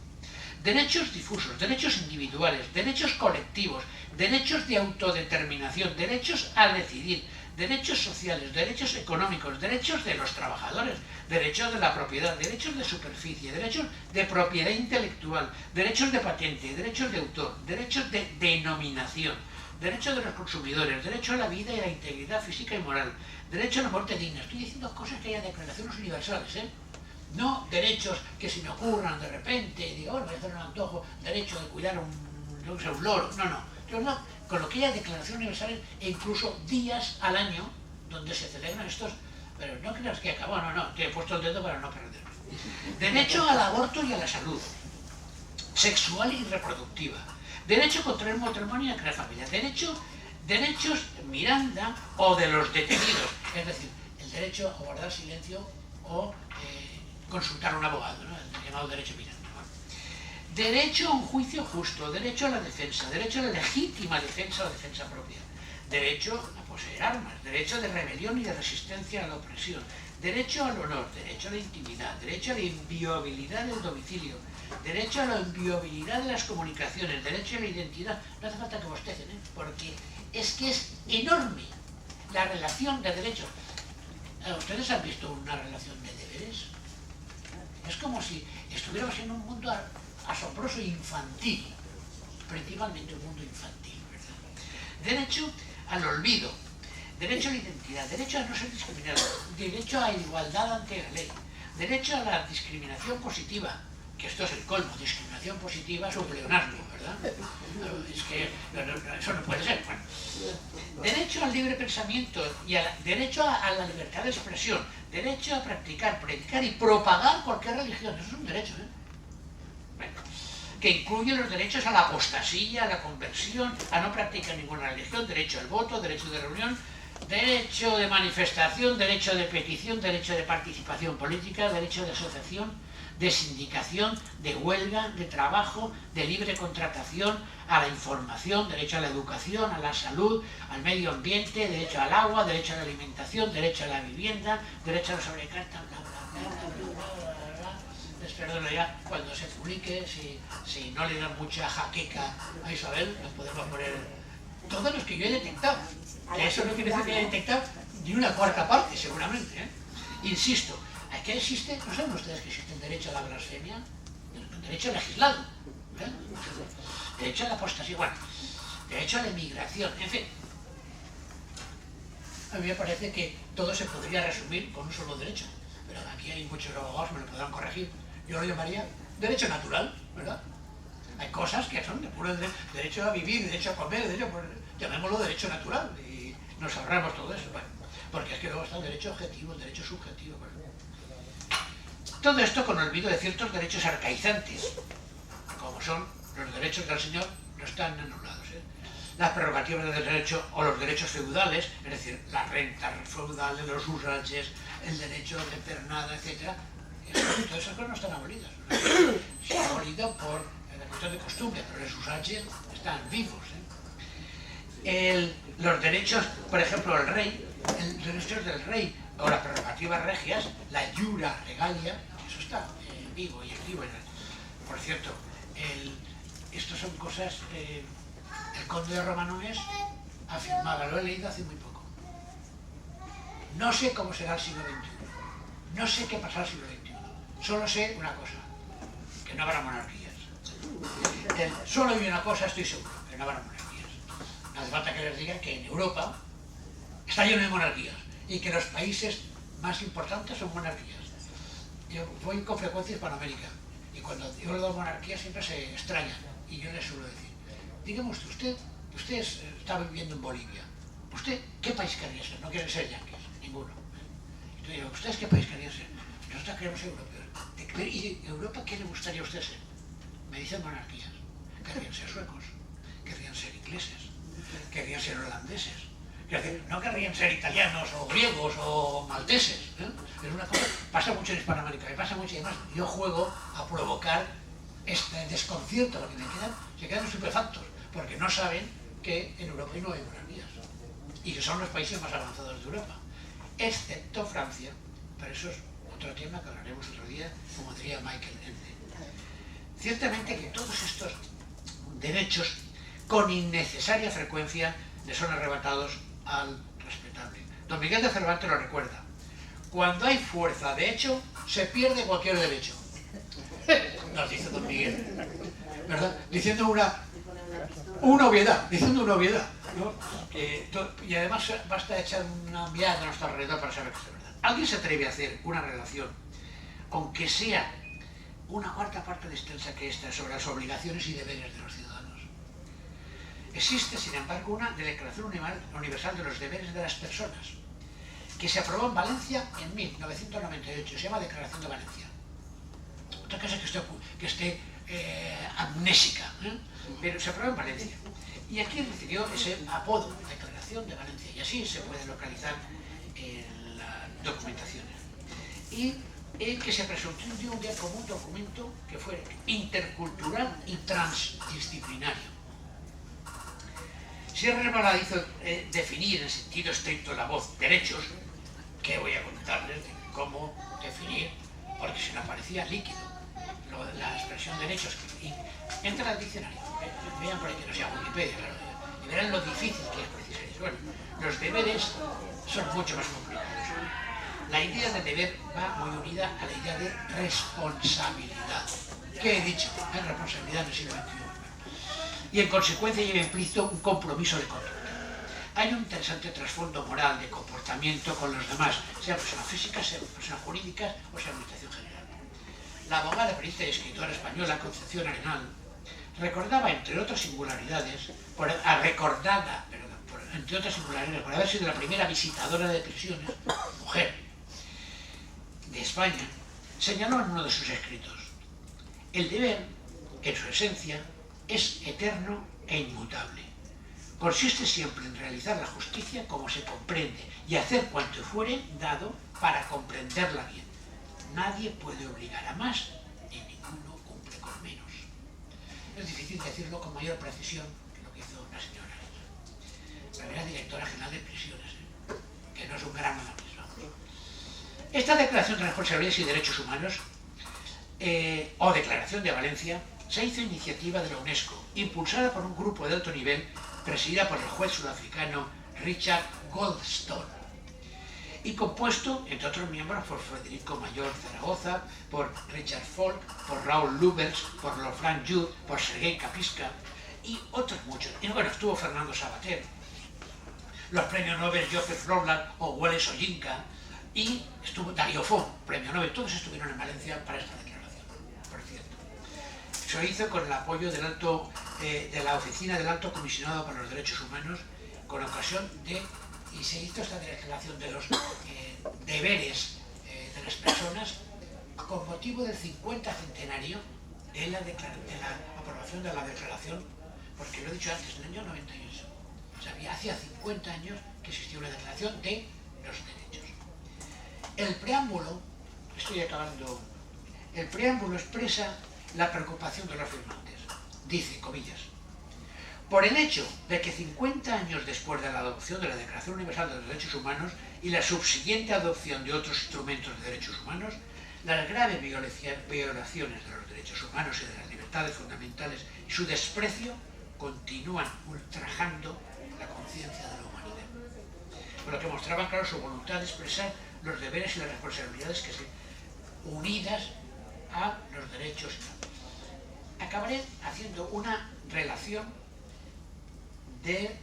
Derechos difusos, derechos individuales, derechos colectivos, derechos de autodeterminación, derechos a decidir, derechos sociales, derechos económicos, derechos de los trabajadores, derechos de la propiedad, derechos de superficie, derechos de propiedad intelectual, derechos de patente, derechos de autor, derechos de denominación, derechos de los consumidores, derecho a la vida y a la integridad física y moral, derecho a la muerte digna. Estoy diciendo cosas que hay en declaraciones universales, no derechos que se me ocurran de repente, digo, bueno, voy a hacer un antojo, derecho de cuidar un loro. No, con lo que hay en declaraciones universales e incluso días al año donde se celebran estos, pero no creas que acabó, no, te he puesto el dedo para no perderlo. Derecho al aborto y a la salud sexual y reproductiva, derecho contra el matrimonio y a crear familia, derechos Miranda o de los detenidos, es decir, el derecho a guardar silencio o consultar a un abogado, ¿no? El llamado derecho Miranda. Derecho a un juicio justo, derecho a la defensa, derecho a la legítima defensa o defensa propia, derecho a poseer armas, derecho de rebelión y de resistencia a la opresión, derecho al honor, derecho a la intimidad, derecho a la inviolabilidad del domicilio, derecho a la inviolabilidad de las comunicaciones, derecho a la identidad. No hace falta que bostecen, porque es que es enorme la relación de derechos. ¿Ustedes han visto una relación de deberes? Es como si estuviéramos en un mundo asombroso e infantil, principalmente un mundo infantil, ¿verdad? Derecho al olvido, derecho a la identidad, derecho a no ser discriminado, derecho a igualdad ante la ley, derecho a la discriminación positiva, que esto es el colmo, discriminación positiva es un pleonasmo, ¿verdad? Es que eso no puede ser. Bueno. Derecho al libre pensamiento y derecho a la libertad de expresión, derecho a practicar, predicar y propagar cualquier religión. Eso es un derecho, Bueno, que incluye los derechos a la apostasía, a la conversión, a no practicar ninguna religión, derecho al voto, derecho de reunión, derecho de manifestación, derecho de petición, derecho de participación política, derecho de asociación, de sindicación, de huelga, de trabajo, de libre contratación, a la información, derecho a la educación, a la salud, al medio ambiente, derecho al agua, derecho a la alimentación, derecho a la vivienda, derecho a la sobrecarta, Espero ya cuando se publique, si no le dan mucha jaqueca a Isabel, nos podemos poner todos los que yo he detectado. Que eso no quiere decir que haya detectado ni una cuarta parte, seguramente. Insisto, aquí existe, ¿no saben ustedes que existe el derecho a la blasfemia? El derecho legislado, derecho a la apostasía, bueno, derecho a la emigración, en fin. A mí me parece que todo se podría resumir con un solo derecho, pero aquí hay muchos abogados que me lo podrán corregir. Yo lo llamaría derecho natural, ¿verdad? Hay cosas que son de puro derecho a vivir, derecho a comer, llamémoslo derecho natural y nos ahorramos todo eso, bueno, porque es que luego está el derecho objetivo, el derecho subjetivo. Bueno. Todo esto con olvido de ciertos derechos arcaizantes, como son los derechos del señor, no están anulados. Las prerrogativas del derecho o los derechos feudales, es decir, las rentas feudales, los usages, el derecho de pernada, etc. Todas esas cosas no están abolidas. Se han abolido por la cuestión de costumbre, pero los usages están vivos. Los derechos, por ejemplo, el rey, los derechos del rey o las prerrogativas regias, la iura regalia, eso está vivo y activo. Por cierto, estas son cosas el conde de Romanones afirmaba, lo he leído hace muy poco. No sé cómo será el siglo XXI, no sé qué pasará el siglo XXI, solo sé una cosa, que no habrá monarquías. Solo hay una cosa, estoy seguro, que no habrá monarquías. No hace falta que les diga que en Europa está lleno de monarquías y que los países más importantes son monarquías. Yo voy con frecuencia a Hispanoamérica y cuando digo las monarquías siempre se extrañan y yo les suelo decir, dígame usted está viviendo en Bolivia, ¿usted qué país querría ser? No quieren ser yanquis, ninguno. Entonces digo, ¿ustedes qué país querrían ser? Nosotros queremos ser europeos. ¿Y Europa qué le gustaría a usted ser? Me dicen monarquías. Querrían ser suecos, querrían ser ingleses, querrían ser holandeses, no querrían ser italianos o griegos o malteses. Es una cosa, pasa mucho en Hispanoamérica, me pasa mucho y además yo juego a provocar este desconcierto, porque se quedan estupefactos, porque no saben que en Europa no hay monarquías y que son los países más avanzados de Europa, excepto Francia, pero eso es otro tema que hablaremos otro día, como diría Michael Ende. Ciertamente que todos estos derechos con innecesaria frecuencia le son arrebatados al respetable. Don Miguel de Cervantes lo recuerda. Cuando hay fuerza de hecho, se pierde cualquier derecho. Nos dice Don Miguel, ¿verdad? Diciendo una obviedad, ¿no? Y además basta echar una mirada a nuestro alrededor para saber que es verdad. ¿Alguien se atreve a hacer una relación, aunque sea una cuarta parte de extensa que esta, sobre las obligaciones y deberes de los ciudadanos? Existe, sin embargo, una Declaración Universal de los Deberes de las Personas, que se aprobó en Valencia en 1998, se llama Declaración de Valencia. Otra cosa que esté amnésica, pero se aprobó en Valencia. Y aquí recibió ese apodo, Declaración de Valencia, y así se puede localizar en las documentaciones. Y que se presentó un día como un documento que fue intercultural y transdisciplinario. Sierra Nevada hizo definir en sentido estricto la voz derechos, que voy a contarles de cómo definir, porque se nos parecía líquido la expresión derechos. Entra al diccionario, vean por ahí que no sea Wikipedia, claro, y verán lo difícil que es precisar eso. Bueno, los deberes son mucho más complicados. La idea de deber va muy unida a la idea de responsabilidad. ¿Qué he dicho? Hay responsabilidad en el siglo XXI. Y en consecuencia lleva implícito un compromiso de conducta. Hay un interesante trasfondo moral de comportamiento con los demás, sean personas físicas, sean personas jurídicas o sea administración general. La abogada, periodista y escritora española Concepción Arenal recordaba, entre otras singularidades, por haber sido la primera visitadora de prisiones, mujer, de España, señaló en uno de sus escritos: el deber, en su esencia, es eterno e inmutable. Consiste siempre en realizar la justicia como se comprende y hacer cuanto fuere dado para comprenderla bien. Nadie puede obligar a más y ninguno cumple con menos. Es difícil decirlo con mayor precisión que lo que hizo la señora, la primera directora general de prisiones, que no es un gran análisis. Esta Declaración de Responsabilidades y Derechos Humanos, o Declaración de Valencia, se hizo iniciativa de la UNESCO, impulsada por un grupo de alto nivel, presidida por el juez sudafricano Richard Goldstone, y compuesto, entre otros miembros, por Federico Mayor Zaragoza, por Richard Falk, por Raúl Lubers, por Lofran Judd, por Sergei Kapiska y otros muchos. Y bueno, estuvo Fernando Sabater, los premios Nobel Joseph Rowland o Wole Soyinka, y estuvo Darío Fon, premio Nobel. Todos estuvieron en Valencia para esta declaración, por cierto. Se hizo con el apoyo de la Oficina del Alto Comisionado para los Derechos Humanos, con ocasión de, y se hizo esta declaración de los deberes de las personas con motivo del 50 centenario de la aprobación de la declaración, porque lo he dicho antes, en el año 98. O sea, hacía 50 años que existió una declaración de los derechos. El preámbulo, estoy acabando, el preámbulo expresa la preocupación de los firmantes. Dice, comillas, por el hecho de que 50 años después de la adopción de la Declaración Universal de los Derechos Humanos y la subsiguiente adopción de otros instrumentos de derechos humanos, las graves violaciones de los derechos humanos y de las libertades fundamentales y su desprecio continúan ultrajando la conciencia de la humanidad. Por lo que mostraba, claro, su voluntad de expresar los deberes y las responsabilidades que se unidas a los derechos. acabaré haciendo una relación de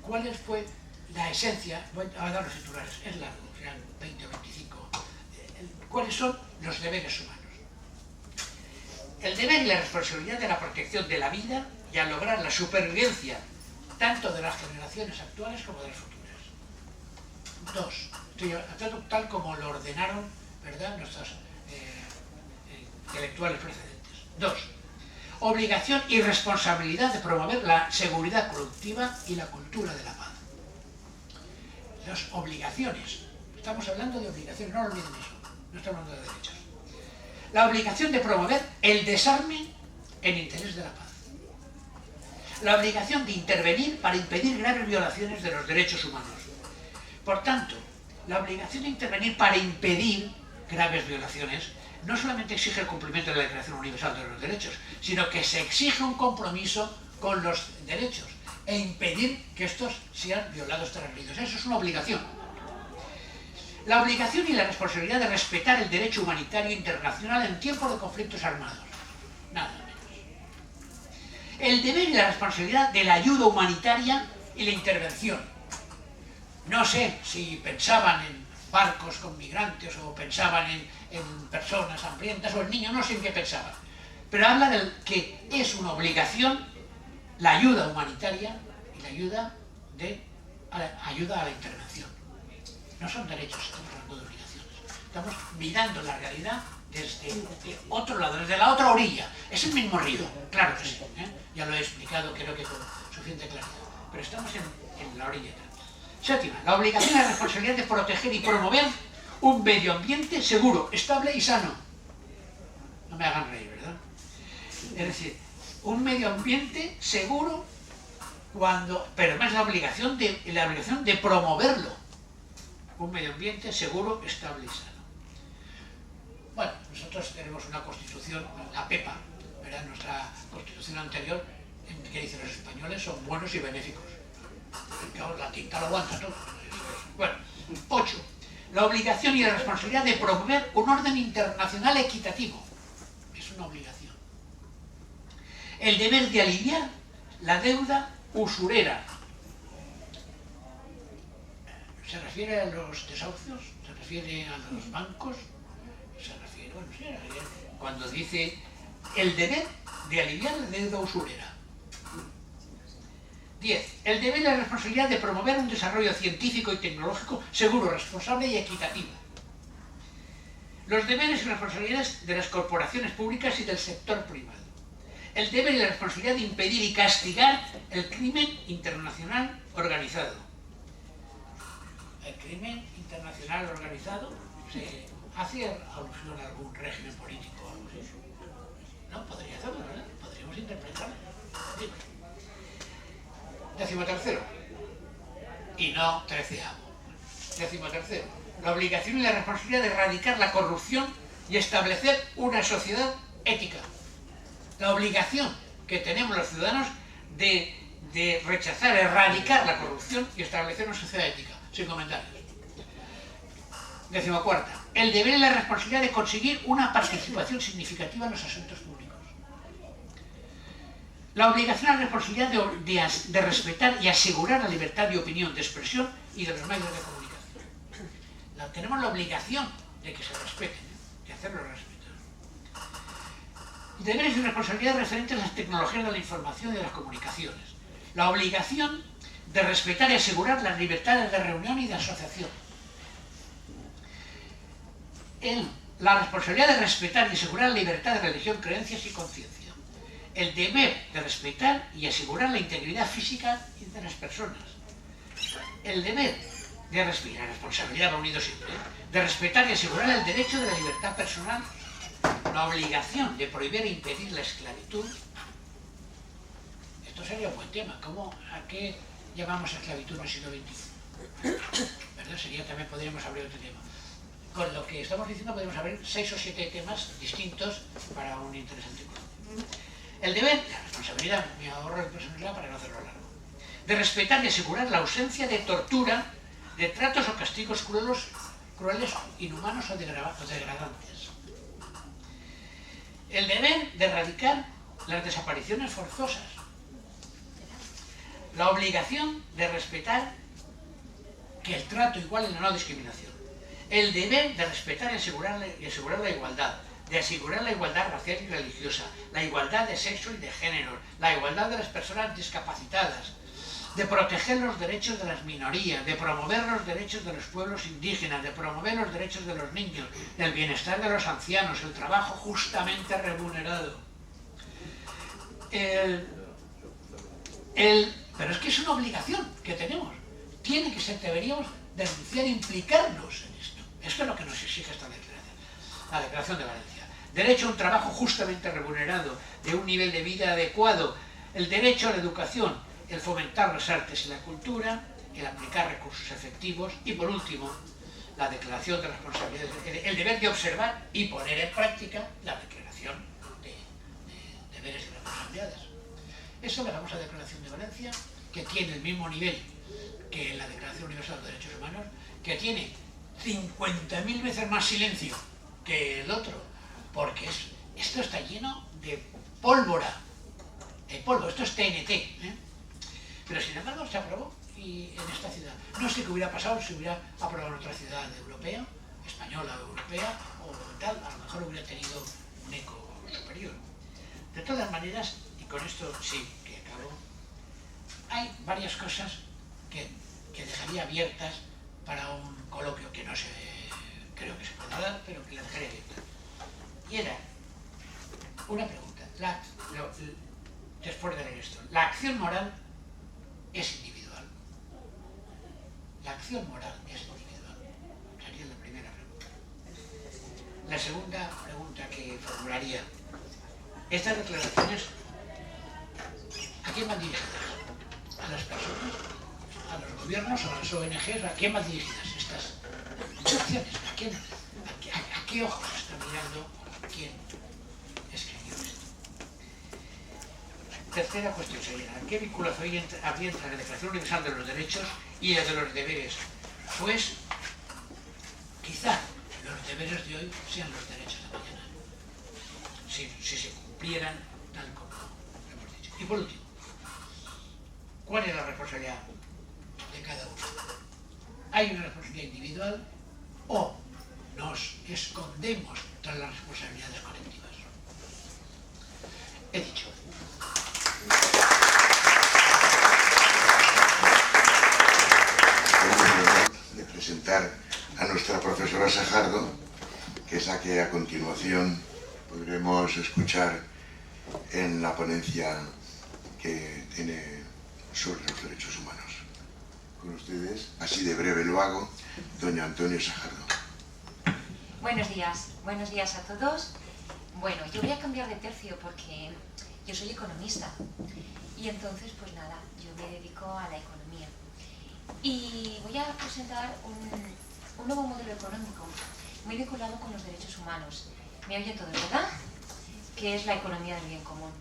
cuál fue la esencia. Voy a dar los titulares, es largo, serán 20 o 25. ¿Cuáles son los deberes humanos? El deber y la responsabilidad de la protección de la vida y a lograr la supervivencia tanto de las generaciones actuales como de las futuras. 2. Tal como lo ordenaron, ¿verdad?, nuestros intelectuales precedentes. 2. Obligación y responsabilidad de promover la seguridad productiva y la cultura de la paz. 2. Obligaciones. Estamos hablando de obligaciones, no olviden eso. No estamos hablando de derechos. La obligación de promover el desarme en interés de la paz. La obligación de intervenir para impedir graves violaciones de los derechos humanos. Por tanto, la obligación de intervenir para impedir graves violaciones no solamente exige el cumplimiento de la Declaración Universal de los Derechos, sino que se exige un compromiso con los derechos e impedir que estos sean violados, transgredidos. Eso es una obligación. La obligación y la responsabilidad de respetar el derecho humanitario internacional en tiempos de conflictos armados. Nada menos. El deber y la responsabilidad de la ayuda humanitaria y la intervención. No sé si pensaban en barcos con migrantes o pensaban en personas hambrientas o en niños, no sé en qué pensaban. Pero habla de que es una obligación la ayuda humanitaria y la ayuda a la intervención. No son derechos, estamos hablando de obligaciones. Estamos mirando la realidad desde otro lado, desde la otra orilla. Es el mismo río, claro que sí, ¿eh? Ya lo he explicado, creo que con suficiente claridad. Pero estamos en la orilla. 7. La obligación y la responsabilidad de proteger y promover un medio ambiente seguro, estable y sano. No me hagan reír, ¿verdad? Es decir, un medio ambiente seguro, pero además la obligación de promoverlo. Un medio ambiente seguro, estable y sano. Bueno, nosotros tenemos una constitución, la PEPA, ¿verdad? Nuestra constitución anterior, que dice los españoles son buenos y benéficos. La tinta lo aguanta todo. Bueno, 8. La obligación y la responsabilidad de promover un orden internacional equitativo. Es una obligación. El deber de aliviar la deuda usurera. ¿Se refiere a los desahucios? ¿Se refiere a los bancos? Se refiere, bueno, sí, cuando dice el deber de aliviar la deuda usurera. 10. El deber y la responsabilidad de promover un desarrollo científico y tecnológico seguro, responsable y equitativo. Los deberes y responsabilidades de las corporaciones públicas y del sector privado. El deber y la responsabilidad de impedir y castigar el crimen internacional organizado. El crimen internacional organizado se hace alusión a algún régimen político o algo así. No, podría hacerlo, ¿verdad? Podríamos interpretarlo. 13. Y no 13. 13. La obligación y la responsabilidad de erradicar la corrupción y establecer una sociedad ética. La obligación que tenemos los ciudadanos de rechazar, erradicar la corrupción y establecer una sociedad ética. Sin comentarios. 14. El deber y la responsabilidad de conseguir una participación significativa en los asuntos públicos. La obligación y la responsabilidad de respetar y asegurar la libertad de opinión, de expresión y de los medios de comunicación. Tenemos la obligación de que se respeten, de hacerlo respetar. Deberes y responsabilidades referentes a las tecnologías de la información y de las comunicaciones. La obligación de respetar y asegurar las libertades de reunión y de asociación. La responsabilidad de respetar y asegurar la libertad de religión, creencias y conciencia. El deber de respetar y asegurar la integridad física de las personas. El deber de respetar, la responsabilidad va unido siempre, de respetar y asegurar el derecho de la libertad personal. La obligación de prohibir e impedir la esclavitud. Esto sería un buen tema. ¿A qué llamamos esclavitud en el siglo XXI? ¿Verdad? También podríamos abrir otro tema. Con lo que estamos diciendo podemos abrir 6 o 7 temas distintos para un interesante encuentro. El deber, la responsabilidad, me ahorro de personalidad para no hacerlo largo, de respetar y asegurar la ausencia de tortura, de tratos o castigos crueles, inhumanos o degradantes. El deber de erradicar las desapariciones forzosas, la obligación de respetar que el trato igual en la no discriminación, el deber de respetar y asegurar la igualdad, de asegurar la igualdad racial y religiosa, la igualdad de sexo y de género, la igualdad de las personas discapacitadas, de proteger los derechos de las minorías, de promover los derechos de los pueblos indígenas, de promover los derechos de los niños, el bienestar de los ancianos, el trabajo justamente remunerado. Pero es que es una obligación que tenemos. Deberíamos denunciar e implicarnos en esto. Esto es lo que nos exige esta declaración, la Declaración de Valencia. Derecho a un trabajo justamente remunerado, de un nivel de vida adecuado, el derecho a la educación, el fomentar las artes y la cultura, el aplicar recursos efectivos y, por último, la declaración de responsabilidades, el deber de observar y poner en práctica la declaración de deberes y responsabilidades. Esa es la famosa Declaración de Valencia, que tiene el mismo nivel que la Declaración Universal de Derechos Humanos, que tiene 50.000 veces más silencio que el otro, porque esto está lleno de pólvora, de polvo, esto es TNT, ¿eh? Pero sin embargo se aprobó en esta ciudad. No sé qué hubiera pasado si hubiera aprobado en otra ciudad europea, española o europea, o tal, a lo mejor hubiera tenido un eco superior. De todas maneras, y con esto sí que acabo, hay varias cosas que dejaría abiertas para un coloquio que no sé, creo que se puede dar, pero que la dejaría abierta. Y era una pregunta, después de leer esto, ¿la acción moral es individual? La acción moral es individual. Sería la primera pregunta. La segunda pregunta que formularía, estas declaraciones, ¿a quién van dirigidas? ¿A las personas? ¿A los gobiernos? ¿A las ONGs? ¿A quién van dirigidas estas acciones? ¿A qué ojos está mirando quién escribió esto? Tercera cuestión sería, ¿qué vinculación habría entre la Declaración Universal de los Derechos y la de los deberes? Pues quizá los deberes de hoy sean los derechos de mañana, si se cumplieran tal como hemos dicho. Y por último, ¿cuál es la responsabilidad de cada uno? ¿Hay una responsabilidad individual o nos escondemos tras las responsabilidades colectivas? He dicho. De presentar a nuestra profesora Sajardo, que es la que a continuación podremos escuchar en la ponencia que tiene sobre los derechos humanos. Con ustedes, así de breve lo hago, doña Antonia Sajardo. Buenos días a todos. Bueno, yo voy a cambiar de tercio porque yo soy economista y entonces pues nada, yo me dedico a la economía y voy a presentar un nuevo modelo económico muy vinculado con los derechos humanos. ¿Me oyen todos, verdad? Que es la economía del bien común.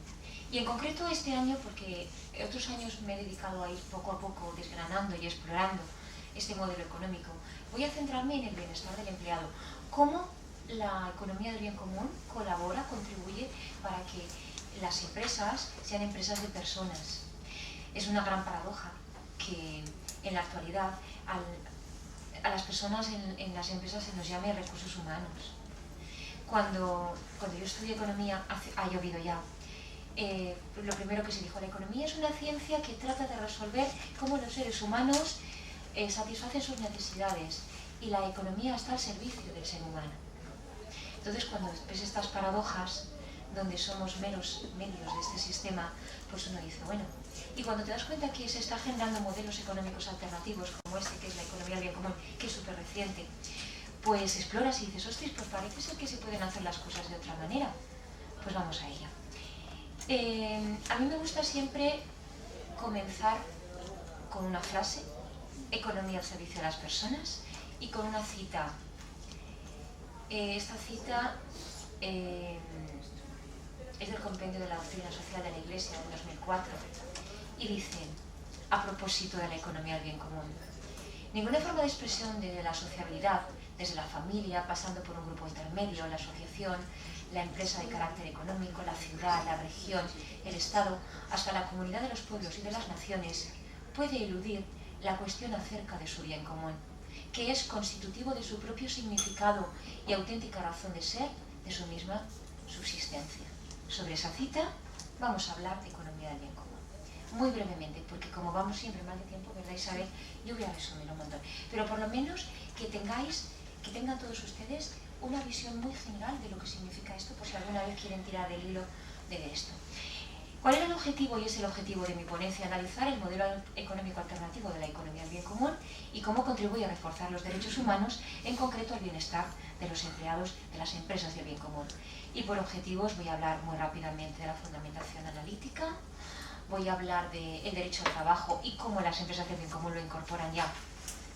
Y en concreto este año, porque otros años me he dedicado a ir poco a poco desgranando y explorando este modelo económico, voy a centrarme en el bienestar del empleado. Cómo la economía del bien común colabora, contribuye para que las empresas sean empresas de personas. Es una gran paradoja que en la actualidad a las personas en las empresas se nos llame recursos humanos. Cuando yo estudié economía, ha llovido ya, lo primero que se dijo, la economía es una ciencia que trata de resolver cómo los seres humanos satisfacen sus necesidades y la economía está al servicio del ser humano. Entonces, cuando ves estas paradojas, donde somos meros medios de este sistema, pues uno dice, bueno, y cuando te das cuenta que se está generando modelos económicos alternativos, como este, que es la economía del bien común, que es súper reciente, pues exploras y dices, ostras, pues parece ser que se pueden hacer las cosas de otra manera. Pues vamos a ella. A mí me gusta siempre comenzar con una frase, economía al servicio de las personas, y con una cita. Esta cita es del Compendio de la Doctrina Social de la Iglesia de 2004 y dice, a propósito de la economía del bien común, ninguna forma de expresión de la sociabilidad desde la familia, pasando por un grupo intermedio, la asociación, la empresa de carácter económico, la ciudad, la región, el Estado, hasta la comunidad de los pueblos y de las naciones, puede eludir la cuestión acerca de su bien común, que es constitutivo de su propio significado y auténtica razón de ser, de su misma subsistencia. Sobre esa cita vamos a hablar de economía del bien común. Muy brevemente, porque como vamos siempre mal de tiempo, ¿verdad, Isabel? Yo voy a resumir un montón. Pero por lo menos que tengan todos ustedes una visión muy general de lo que significa esto, por si alguna vez quieren tirar del hilo de esto. ¿Cuál era el objetivo? Y es el objetivo de mi ponencia: analizar el modelo económico alternativo de la economía del bien común y cómo contribuye a reforzar los derechos humanos, en concreto el bienestar de los empleados de las empresas del bien común. Y por objetivos voy a hablar muy rápidamente de la fundamentación analítica, voy a hablar del derecho al trabajo y cómo las empresas del bien común lo incorporan ya,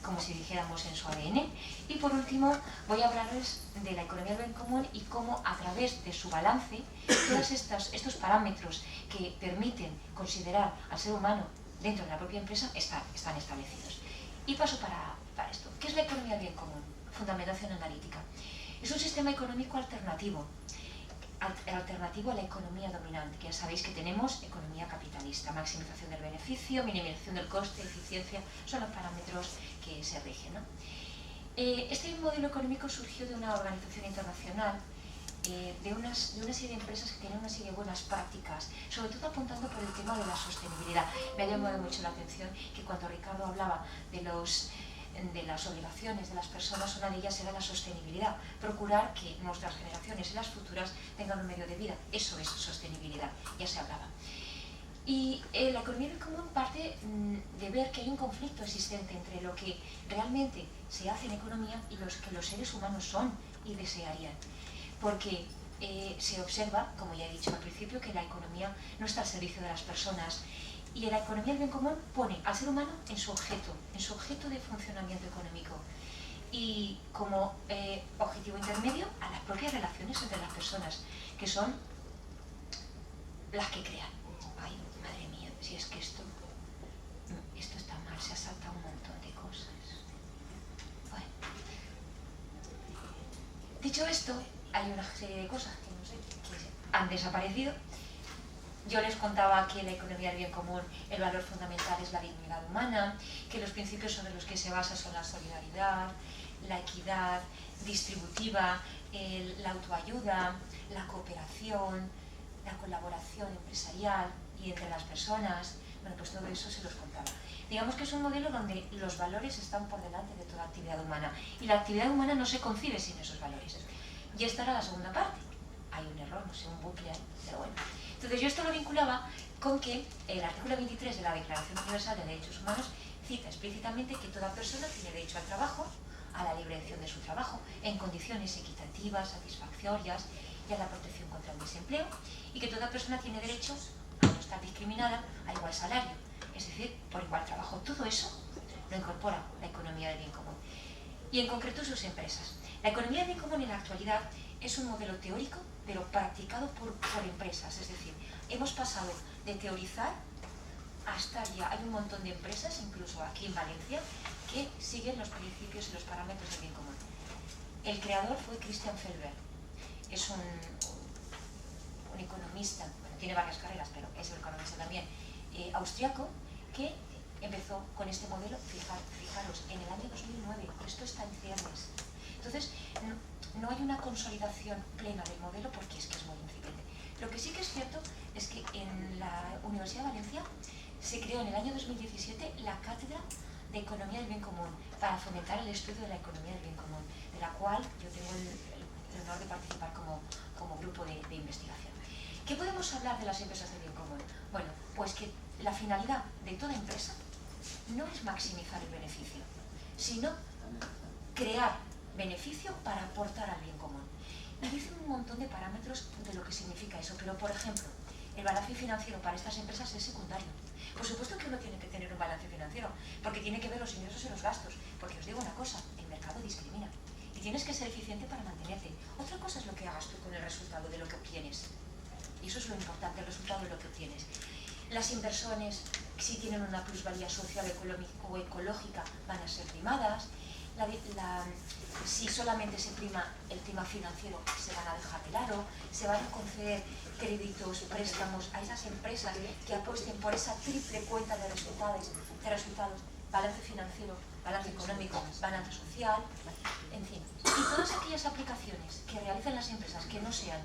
como si dijéramos, en su ADN. Y por último voy a hablarles de la economía del bien común y cómo, a través de su balance, todos estos parámetros que permiten considerar al ser humano dentro de la propia empresa están establecidos. Y paso para esto. ¿Qué es la economía del bien común? Fundamentación analítica. Es un sistema económico alternativo a la economía dominante, que ya sabéis que tenemos economía capitalista, maximización del beneficio, minimización del coste, eficiencia, son los parámetros que se rigen, ¿no? Este modelo económico surgió de una organización internacional, de una serie de empresas que tienen una serie de buenas prácticas, sobre todo apuntando por el tema de la sostenibilidad. Me ha llamado mucho la atención que cuando Ricardo hablaba de las obligaciones de las personas, una de ellas era la sostenibilidad, procurar que nuestras generaciones y las futuras tengan un medio de vida. Eso es sostenibilidad, ya se hablaba. Y la economía del común parte de ver que hay un conflicto existente entre lo que realmente se hace en economía y lo que los seres humanos son y desearían. Porque se observa, como ya he dicho al principio, que la economía no está al servicio de las personas. Y la economía del bien común pone al ser humano en su objeto de funcionamiento económico. Y como objetivo intermedio a las propias relaciones entre las personas, que son las que crean. Ay, madre mía, si es que esto está mal, se ha saltado un montón de cosas. Bueno. Dicho esto, hay una serie de cosas que no sé, que han desaparecido. Yo les contaba que la economía del bien común, el valor fundamental es la dignidad humana, que los principios sobre los que se basa son la solidaridad, la equidad distributiva, la autoayuda, la cooperación, la colaboración empresarial y entre las personas. Bueno, pues todo eso se los contaba. Digamos que es un modelo donde los valores están por delante de toda actividad humana y la actividad humana no se concibe sin esos valores. Y esta era la segunda parte. Hay un error, no sé, un bucle ahí, pero bueno. Entonces yo esto lo vinculaba con que el artículo 23 de la Declaración Universal de Derechos Humanos cita explícitamente que toda persona tiene derecho al trabajo, a la libre elección de su trabajo, en condiciones equitativas, satisfactorias y a la protección contra el desempleo, y que toda persona tiene derecho a no estar discriminada a igual salario, es decir, por igual trabajo. Todo eso lo incorpora la economía del bien común. Y en concreto sus empresas. La economía del bien común en la actualidad es un modelo teórico, pero practicado por empresas. Es decir, hemos pasado de teorizar a estar ya. Hay un montón de empresas, incluso aquí en Valencia, que siguen los principios y los parámetros del bien común. El creador fue Christian Felber. Es un economista, bueno, tiene varias carreras, pero es un economista también, austriaco, que empezó con este modelo, fijaros, en el año 2009. Esto está en ciernes. Entonces, no hay una consolidación plena del modelo porque es que es muy incipiente. Lo que sí que es cierto es que en la Universidad de Valencia se creó en el año 2017 la Cátedra de Economía del Bien Común para fomentar el estudio de la economía del bien común, de la cual yo tengo el honor de participar como grupo de investigación. ¿Qué podemos hablar de las empresas del bien común? Bueno, pues que la finalidad de toda empresa no es maximizar el beneficio, sino crear beneficio para aportar al bien común. Y dicen un montón de parámetros de lo que significa eso, pero por ejemplo, el balance financiero para estas empresas es secundario. Por supuesto que uno tiene que tener un balance financiero, porque tiene que ver los ingresos y los gastos, porque os digo una cosa, el mercado discrimina y tienes que ser eficiente para mantenerte. Otra cosa es lo que hagas tú con el resultado de lo que obtienes, y eso es lo importante, el resultado de lo que obtienes. Las inversiones, si tienen una plusvalía social o ecológica, van a ser primadas. si solamente se prima el tema financiero, se van a dejar de lado, se van a conceder créditos, préstamos a esas empresas que apuesten por esa triple cuenta de resultados, balance financiero, balance económico, balance social, en fin. Y todas aquellas aplicaciones que realicen las empresas que no sean,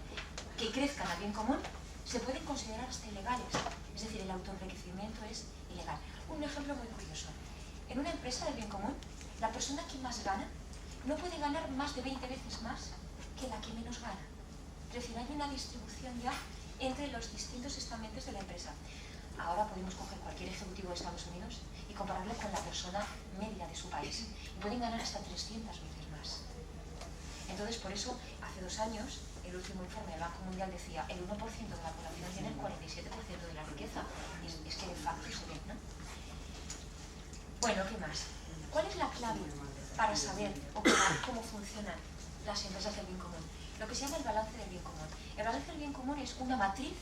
que crezcan al bien común, se pueden considerar hasta ilegales. Es decir, el autoenriquecimiento es ilegal. Un ejemplo muy curioso. En una empresa del bien común, la persona que más gana no puede ganar más de 20 veces más que la que menos gana. Es decir, hay una distribución ya entre los distintos estamentos de la empresa. Ahora podemos coger cualquier ejecutivo de Estados Unidos y compararlo con la persona media de su país. Y pueden ganar hasta 300 veces más. Entonces, por eso, hace 2 años, el último informe del Banco Mundial decía el 1% de la población tiene el 47% de la riqueza. Es que de facto se ve, ¿no? Bueno, ¿qué más? ¿Cuál es la clave para saber o para cómo funcionan las empresas del bien común? Lo que se llama el balance del bien común. El balance del bien común es una matriz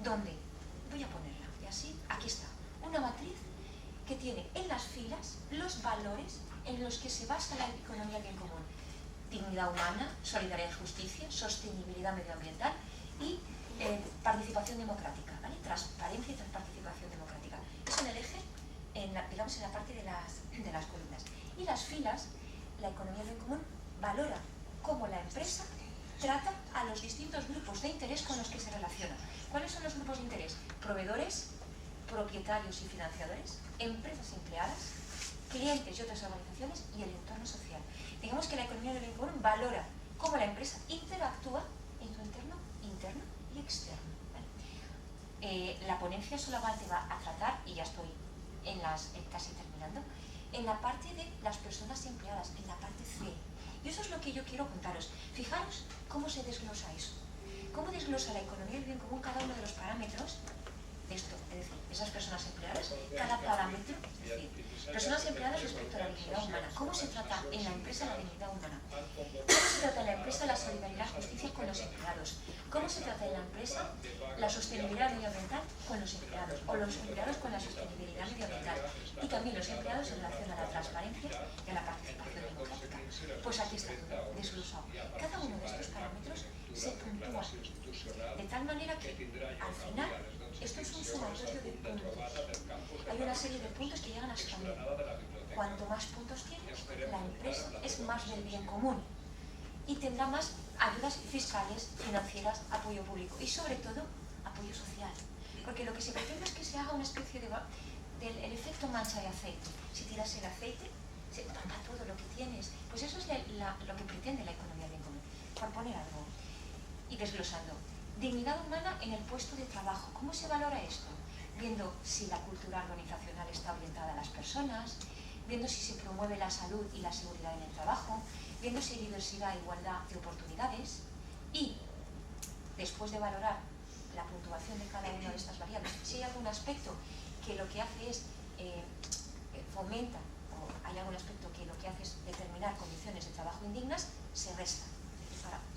donde, voy a ponerla, y así, aquí está, una matriz que tiene en las filas los valores en los que se basa la economía del bien común. Dignidad humana, solidaridad y justicia, sostenibilidad medioambiental y participación democrática, ¿vale? Transparencia y participación democrática. Es en el eje, digamos en la parte de las columnas. Y las filas, la economía del bien común valora cómo la empresa trata a los distintos grupos de interés con los que se relaciona. ¿Cuáles son los grupos de interés? Proveedores, propietarios y financiadores, empresas empleadas, clientes y otras organizaciones y el entorno social. Digamos que la economía del bien común valora cómo la empresa interactúa en su entorno interno y externo. ¿Vale? La ponencia solamente va a tratar, y ya estoy casi terminando, en la parte de las personas empleadas, en la parte C. Y eso es lo que yo quiero contaros. Fijaros cómo se desglosa eso. Cómo desglosa la economía del bien común cada uno de los parámetros de esto, es decir, esas personas empleadas, cada parámetro, es decir, personas empleadas respecto a la dignidad humana. ¿Cómo se trata en la empresa la dignidad humana? ¿Cómo se trata en la empresa la solidaridad y justicia con los empleados? ¿Cómo se trata en la empresa la sostenibilidad medioambiental con los empleados? O los empleados con la sostenibilidad medioambiental. Y también los empleados en relación a la transparencia y a la participación democrática. Pues aquí está todo desglosado. Cada uno de estos parámetros se puntúa de tal manera que al final esto es un sumatorio de puntos. Hay una serie de puntos que llegan hasta 1000. Cuanto más puntos tienes, la empresa es más del bien común y tendrá más ayudas fiscales, financieras, apoyo público y sobre todo apoyo social. Porque lo que se pretende es que se haga una especie del efecto mancha de aceite. Si tiras el aceite, se tapa todo lo que tienes. Pues eso es lo que pretende la economía del bien común. Por poner algo y desglosando. Dignidad humana en el puesto de trabajo. ¿Cómo se valora esto? Viendo si la cultura organizacional está orientada a las personas, viendo si se promueve la salud y la seguridad en el trabajo, viendo si hay diversidad e igualdad de oportunidades y, después de valorar la puntuación de cada una de estas variables, si hay algún aspecto que lo que hace es fomenta, o hay algún aspecto que lo que hace es determinar condiciones de trabajo indignas, se resta.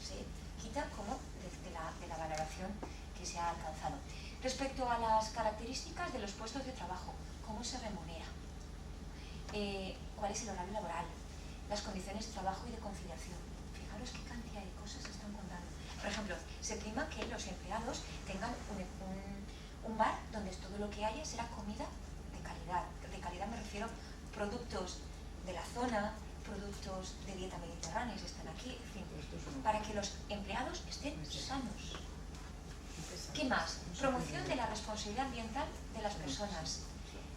Se quita como de la valoración que se ha alcanzado. Respecto a las características de los puestos de trabajo, ¿cómo se remunera? ¿Cuál es el horario laboral? Las condiciones de trabajo y de conciliación. Fijaros qué cantidad de cosas se están contando. Por ejemplo, se prima que los empleados tengan un bar donde todo lo que haya será comida de calidad. De calidad me refiero a productos de la zona, productos de dieta mediterránea que están aquí, en fin, para que los empleados estén sanos. ¿Qué más? Promoción de la responsabilidad ambiental de las personas.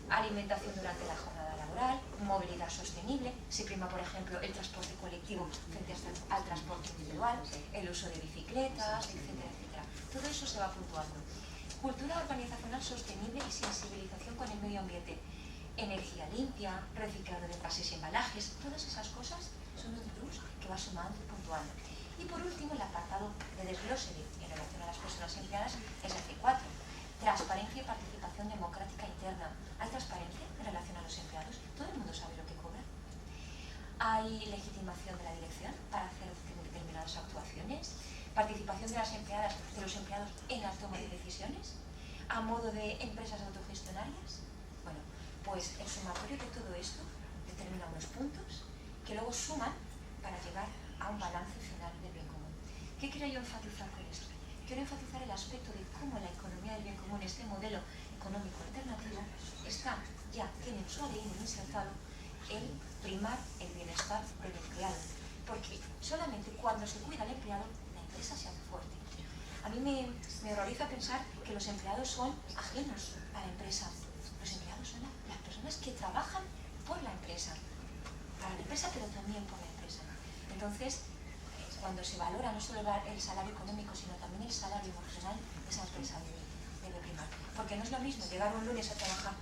Alimentación durante la jornada laboral, movilidad sostenible, se prima, por ejemplo, el transporte colectivo frente al transporte individual, el uso de bicicletas, etcétera, etcétera. Todo eso se va puntuando. Cultura organizacional sostenible y sensibilización con el medio ambiente. Energía limpia, reciclado de envases y embalajes, todas esas cosas son un plus que va sumando y puntuando. Y por último, el apartado de desglose en relación a las personas empleadas es el C4. Transparencia y participación democrática interna. ¿Hay transparencia en relación a los empleados? ¿Todo el mundo sabe lo que cobra? ¿Hay legitimación de la dirección para hacer determinadas actuaciones? ¿Participación de las empleadas, de los empleados en la toma de decisiones? ¿A modo de empresas autogestionarias? Bueno, pues el sumatorio de todo esto determina unos puntos que luego suman para llegar a un balance final del bien común. ¿Qué quiero yo enfatizar con esto? Quiero enfatizar el aspecto de cómo la economía del bien común, este modelo económico alternativo, tiene en su ADN insertado el primar el bienestar del empleado. Porque solamente cuando se cuida al empleado, la empresa se hace fuerte. A mí me horroriza pensar que los empleados son ajenos a la empresa. Los empleados son las personas que trabajan por la empresa. Para la empresa, pero también por la empresa. Entonces, cuando se valora no solo el salario económico, sino también el salario emocional, esa empresa debe primar. Porque no es lo mismo llegar un lunes a trabajar,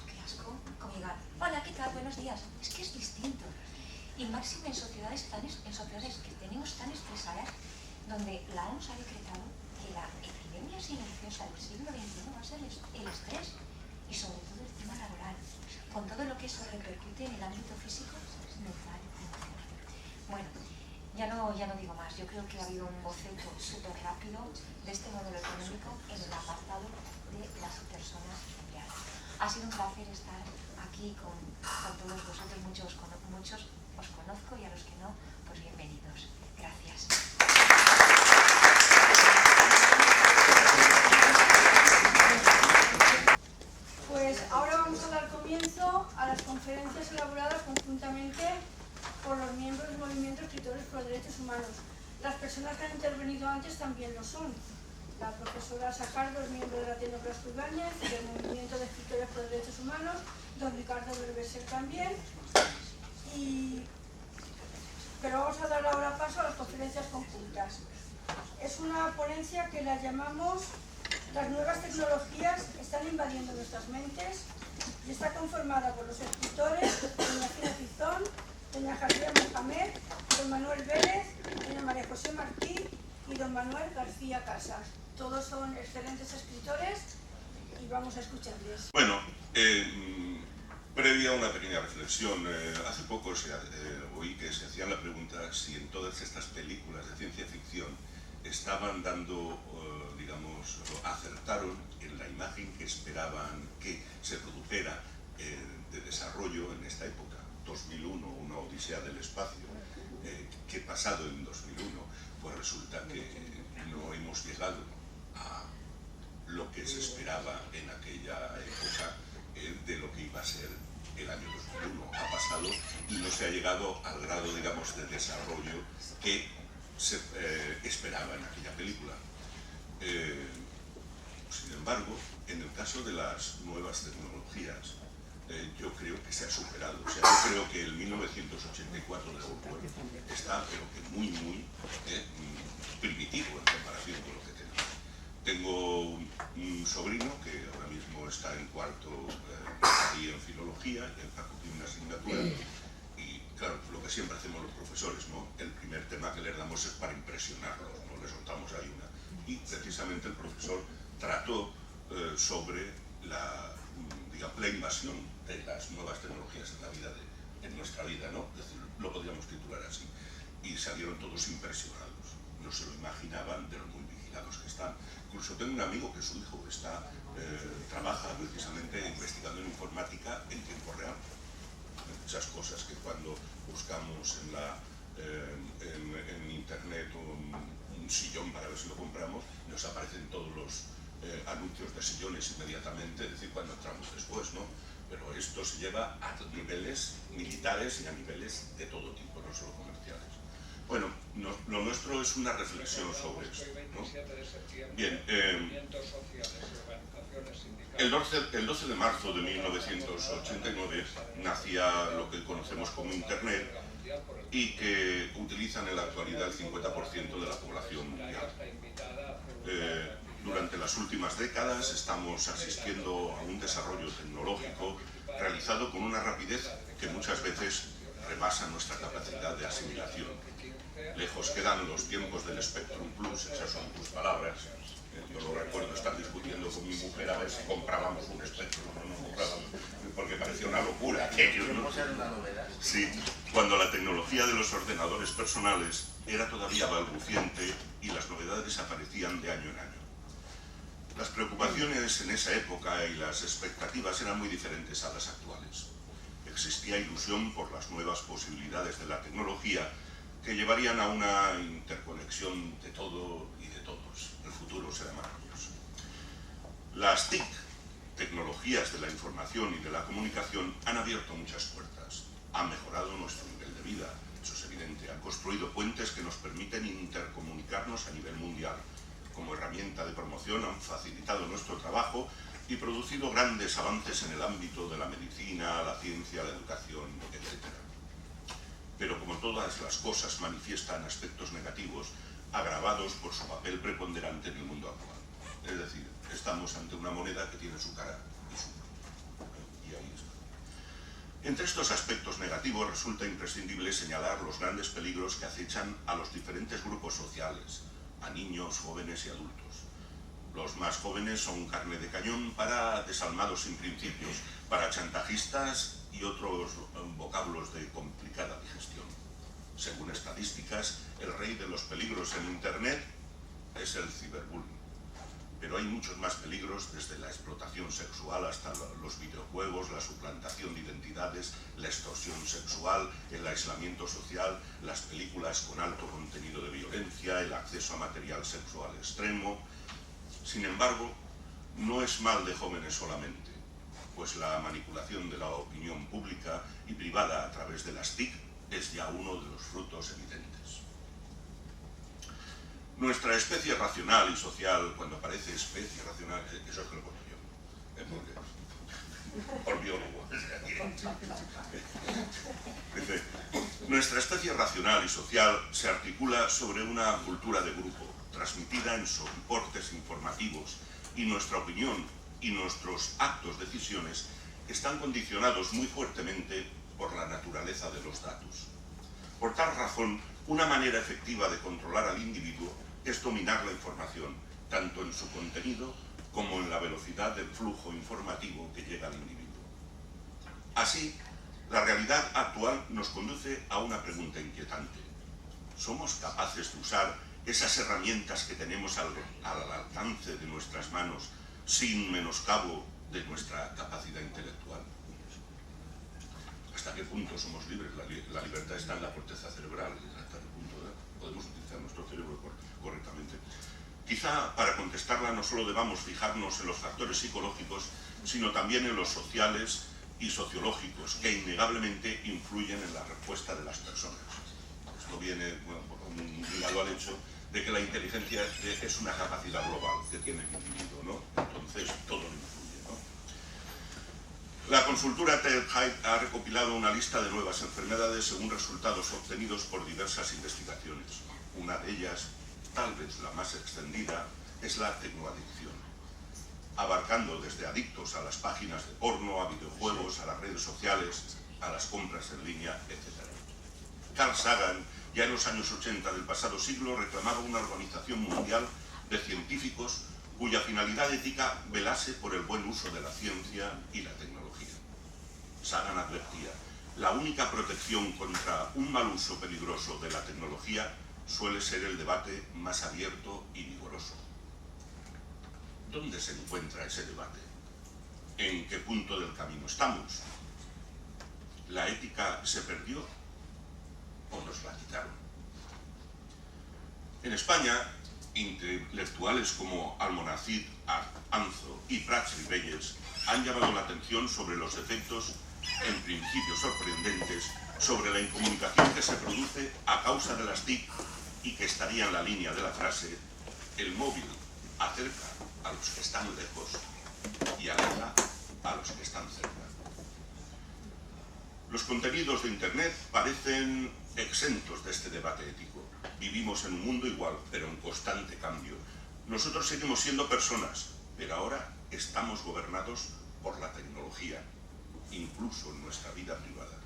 qué asco, como llegar, hola, ¿qué tal? Buenos días. Es que es distinto. Y máximo en sociedades que tenemos tan estresadas, donde la OMS ha decretado que la epidemia silenciosa del siglo XXI va a ser el estrés y sobre todo el tema laboral, con todo lo que eso repercute en el ámbito físico, mental y emocional. Bueno, ya no digo más. Yo creo que ha habido un boceto súper rápido de este modelo económico en el apartado de las personas empleadas. Ha sido un placer estar aquí con todos vosotros, muchos os conozco y a los que no, pues bienvenidos. Gracias. Pues ahora vamos a dar comienzo a las conferencias elaboradas conjuntamente por los miembros del Movimiento de Escritores por los Derechos Humanos. Las personas que han intervenido antes también lo son. La profesora Sajardo es miembro de la Ateneo Blasco Ibáñez, del Movimiento de Escritores por los Derechos Humanos, don Ricardo Berbeser también. Pero vamos a dar ahora paso a las conferencias conjuntas. Es una ponencia que la llamamos Las nuevas tecnologías están invadiendo nuestras mentes y está conformada por los escritores doña Gina Tizón, doña Javier Mohamed, don Manuel Vélez, doña María José Martí y don Manuel García Casas. Todos son excelentes escritores y vamos a escucharles. Bueno, previa a una pequeña reflexión, hace poco oí que se hacían la pregunta si en todas estas películas de ciencia ficción estaban dando, digamos, acertaron en la imagen que esperaban que se produjera de desarrollo en esta época. 2001, una odisea del espacio. ¿Qué ha pasado en 2001? Pues resulta que no hemos llegado a lo que se esperaba en aquella época de lo que iba a ser el año 2001. Ha pasado y no se ha llegado al grado, digamos, de desarrollo que se esperaba en aquella película. Sin embargo, en el caso de las nuevas tecnologías, yo creo que se ha superado. O sea, yo creo que el 1984 de Orwell está, pero que muy primitivo en comparación con lo que tenemos. Tengo un sobrino que ahora mismo está en cuarto ahí en filología, y en una asignatura, y claro, lo que siempre hacemos los profesores, ¿no? El primer tema que les damos es para impresionarlos, ¿no? Les soltamos ahí una. Y precisamente el profesor trató sobre la invasión de las nuevas tecnologías en nuestra vida, ¿no? Es decir, lo podríamos titular así. Y salieron todos impresionados. No se lo imaginaban de lo muy vigilados que están. Incluso tengo un amigo que su hijo trabaja precisamente investigando en informática en tiempo real. Muchas cosas que cuando buscamos en internet un sillón para ver si lo compramos, nos aparecen todos los anuncios de sillones inmediatamente, es decir, cuando entramos después, ¿no? Pero esto se lleva a niveles militares y a niveles de todo tipo, no solo comerciales. Bueno, lo nuestro es una reflexión sobre esto, ¿no? Bien, el 12 de marzo de 1989 nacía lo que conocemos como Internet y que utilizan en la actualidad el 50% de la población mundial. Durante las últimas décadas estamos asistiendo a un desarrollo tecnológico realizado con una rapidez que muchas veces rebasa nuestra capacidad de asimilación. Lejos quedan los tiempos del Spectrum Plus, esas son tus palabras. Yo lo recuerdo estar discutiendo con mi mujer a ver si comprábamos un Spectrum o no comprábamos, porque parecía una locura aquello, ¿no? Sí, cuando la tecnología de los ordenadores personales era todavía balbuciente y las novedades aparecían de año en año. Las preocupaciones en esa época y las expectativas eran muy diferentes a las actuales. existía ilusión por las nuevas posibilidades de la tecnología que llevarían a una interconexión de todo y de todos. El futuro será maravilloso. Las TIC, tecnologías de la información y de la comunicación, han abierto muchas puertas, han mejorado nuestro nivel de vida, eso es evidente, han construido puentes que nos permiten intercomunicarnos a nivel mundial. Como herramienta de promoción han facilitado nuestro trabajo y producido grandes avances en el ámbito de la medicina, la ciencia, la educación, etc. Pero como todas las cosas manifiestan aspectos negativos agravados por su papel preponderante en el mundo actual. Es decir, estamos ante una moneda que tiene su cara y su cruz. Y ahí está. Entre estos aspectos negativos resulta imprescindible señalar los grandes peligros que acechan a los diferentes grupos sociales, a niños, jóvenes y adultos. Los más jóvenes son carne de cañón para desalmados sin principios, para chantajistas y otros vocablos de complicada digestión. Según estadísticas, el rey de los peligros en Internet es el ciberbullying. Pero hay muchos más peligros, desde la explotación sexual hasta los videojuegos, la suplantación de identidades, la extorsión sexual, el aislamiento social, las películas con alto contenido de violencia, el acceso a material sexual extremo. Sin embargo, no es mal de jóvenes solamente, pues la manipulación de la opinión pública y privada a través de las TIC es ya uno de los frutos evidentes. Nuestra especie racional y social, cuando aparece especie racional, eso es que lo cuento yo, por biólogo. Dice, nuestra especie racional y social se articula sobre una cultura de grupo, transmitida en soportes informativos, y nuestra opinión y nuestros actos, decisiones, están condicionados muy fuertemente por la naturaleza de los datos. Por tal razón, una manera efectiva de controlar al individuo es dominar la información, tanto en su contenido como en la velocidad del flujo informativo que llega al individuo. Así, la realidad actual nos conduce a una pregunta inquietante. ¿Somos capaces de usar esas herramientas que tenemos al alcance de nuestras manos sin menoscabo de nuestra capacidad intelectual? ¿Hasta qué punto somos libres? La libertad está en la corteza cerebral. ¿Hasta qué punto podemos utilizar nuestro cerebro correctamente? Quizá para contestarla no solo debamos fijarnos en los factores psicológicos, sino también en los sociales y sociológicos, que innegablemente influyen en la respuesta de las personas. Esto viene ligado al hecho de que la inteligencia es una capacidad global que tiene el individuo, ¿no? Entonces todo lo influye, ¿no? La consultora Ted Hyde ha recopilado una lista de nuevas enfermedades según resultados obtenidos por diversas investigaciones. Una de ellas, tal vez la más extendida, es la tecnoadicción, abarcando desde adictos a las páginas de porno, a videojuegos, a las redes sociales, a las compras en línea, etc. Carl Sagan, ya en los años 80 del pasado siglo, reclamaba una organización mundial de científicos cuya finalidad ética velase por el buen uso de la ciencia y la tecnología. Sagan advertía, la única protección contra un mal uso peligroso de la tecnología suele ser el debate más abierto y vigoroso. ¿Dónde se encuentra ese debate? ¿En qué punto del camino estamos? ¿La ética se perdió o nos la quitaron? En España, intelectuales como Almonacid, Anzo y Prats Ribelles han llamado la atención sobre los efectos, en principio sorprendentes, sobre la incomunicación que se produce a causa de las TIC y que estaría en la línea de la frase: el móvil acerca a los que están lejos y aleja a los que están cerca. Los contenidos de Internet parecen exentos de este debate ético. Vivimos en un mundo igual, pero en constante cambio. Nosotros seguimos siendo personas, pero ahora estamos gobernados por la tecnología, incluso en nuestra vida privada.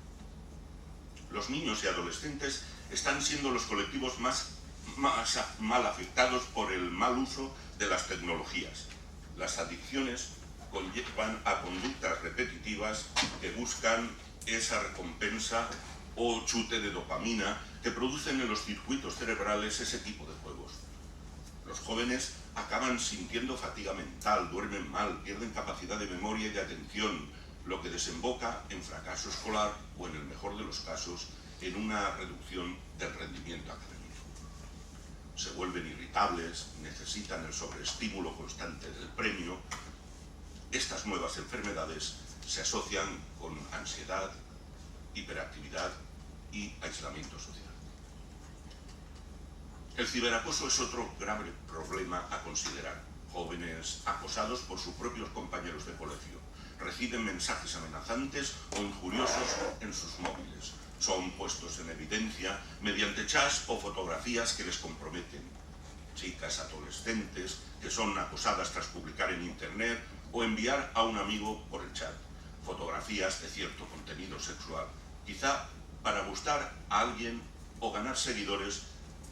Los niños y adolescentes están siendo los colectivos más mal afectados por el mal uso de las tecnologías. Las adicciones conllevan a conductas repetitivas que buscan esa recompensa o chute de dopamina que producen en los circuitos cerebrales ese tipo de juegos. Los jóvenes acaban sintiendo fatiga mental, duermen mal, pierden capacidad de memoria y de atención. lo que desemboca en fracaso escolar o, en el mejor de los casos, en una reducción del rendimiento académico. Se vuelven irritables, necesitan el sobreestímulo constante del premio. Estas nuevas enfermedades se asocian con ansiedad, hiperactividad y aislamiento social. El ciberacoso es otro grave problema a considerar. Jóvenes acosados por sus propios compañeros de colegio reciben mensajes amenazantes o injuriosos en sus móviles. Son puestos en evidencia mediante chats o fotografías que les comprometen. Chicas adolescentes que son acosadas tras publicar en internet o enviar a un amigo por el chat fotografías de cierto contenido sexual, quizá para gustar a alguien o ganar seguidores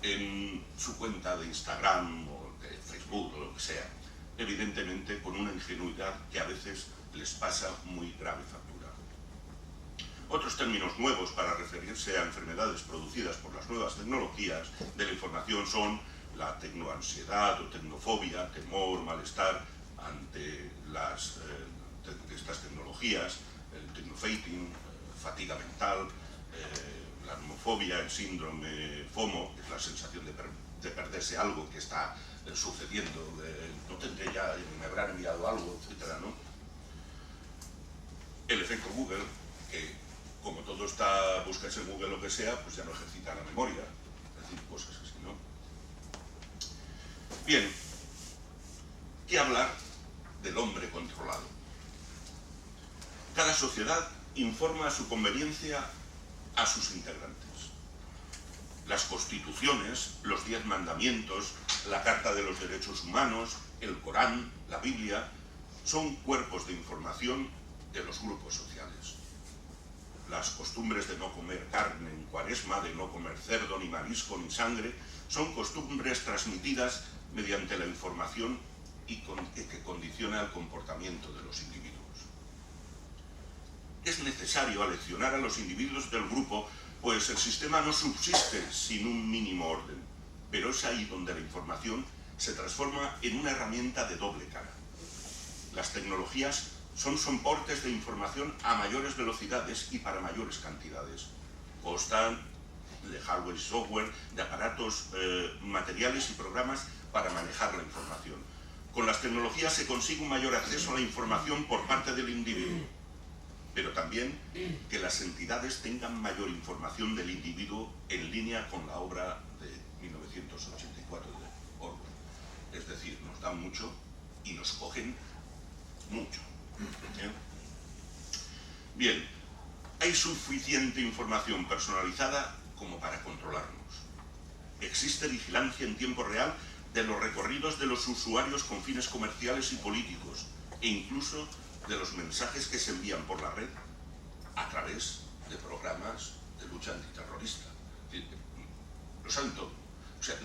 en su cuenta de Instagram o de Facebook o lo que sea, evidentemente con una ingenuidad que a veces les pasa muy grave factura. Otros términos nuevos para referirse a enfermedades producidas por las nuevas tecnologías de la información son la tecnoansiedad o tecnofobia, temor, malestar ante estas tecnologías, el tecnofating, fatiga mental, la nomofobia, el síndrome FOMO, que es la sensación de perderse algo que está sucediendo, no tendré ya, me habrán enviado algo, etcétera, ¿no? El efecto Google, que como todo está, buscas en Google lo que sea, pues ya no ejercita la memoria, es decir, cosas así, ¿no? Bien, ¿qué hablar del hombre controlado? Cada sociedad informa a su conveniencia a sus integrantes. Las constituciones, los 10 mandamientos, la Carta de los Derechos Humanos, el Corán, la Biblia, son cuerpos de información de los grupos sociales. Las costumbres de no comer carne en Cuaresma, de no comer cerdo, ni marisco, ni sangre, son costumbres transmitidas mediante la información y que condiciona el comportamiento de los individuos. Es necesario aleccionar a los individuos del grupo, pues el sistema no subsiste sin un mínimo orden, pero es ahí donde la información se transforma en una herramienta de doble cara. Las tecnologías son soportes de información a mayores velocidades y para mayores cantidades. Constan de hardware y software, de aparatos materiales y programas para manejar la información. Con las tecnologías se consigue un mayor acceso a la información por parte del individuo, pero también que las entidades tengan mayor información del individuo en línea con la obra de 1984 de Orwell. Es decir, nos dan mucho y nos cogen mucho. Bien, hay suficiente información personalizada como para controlarnos. Existe vigilancia en tiempo real de los recorridos de los usuarios con fines comerciales y políticos, e incluso de los mensajes que se envían por la red a través de programas de lucha antiterrorista. Lo saben todo. O sea,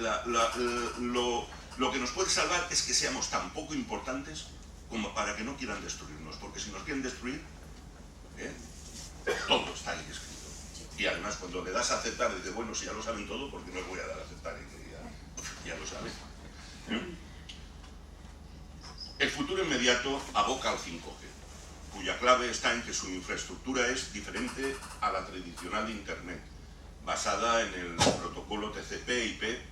lo que nos puede salvar es que seamos tan poco importantes como para que no quieran destruirnos, porque si nos quieren destruir, todo está ahí escrito. Y además cuando le das a aceptar, dices, bueno, si ya lo saben todo, ¿por qué no les voy a dar a aceptar? Y ya lo saben. El futuro inmediato aboca al 5G, cuya clave está en que su infraestructura es diferente a la tradicional de Internet, basada en el protocolo TCP/IP,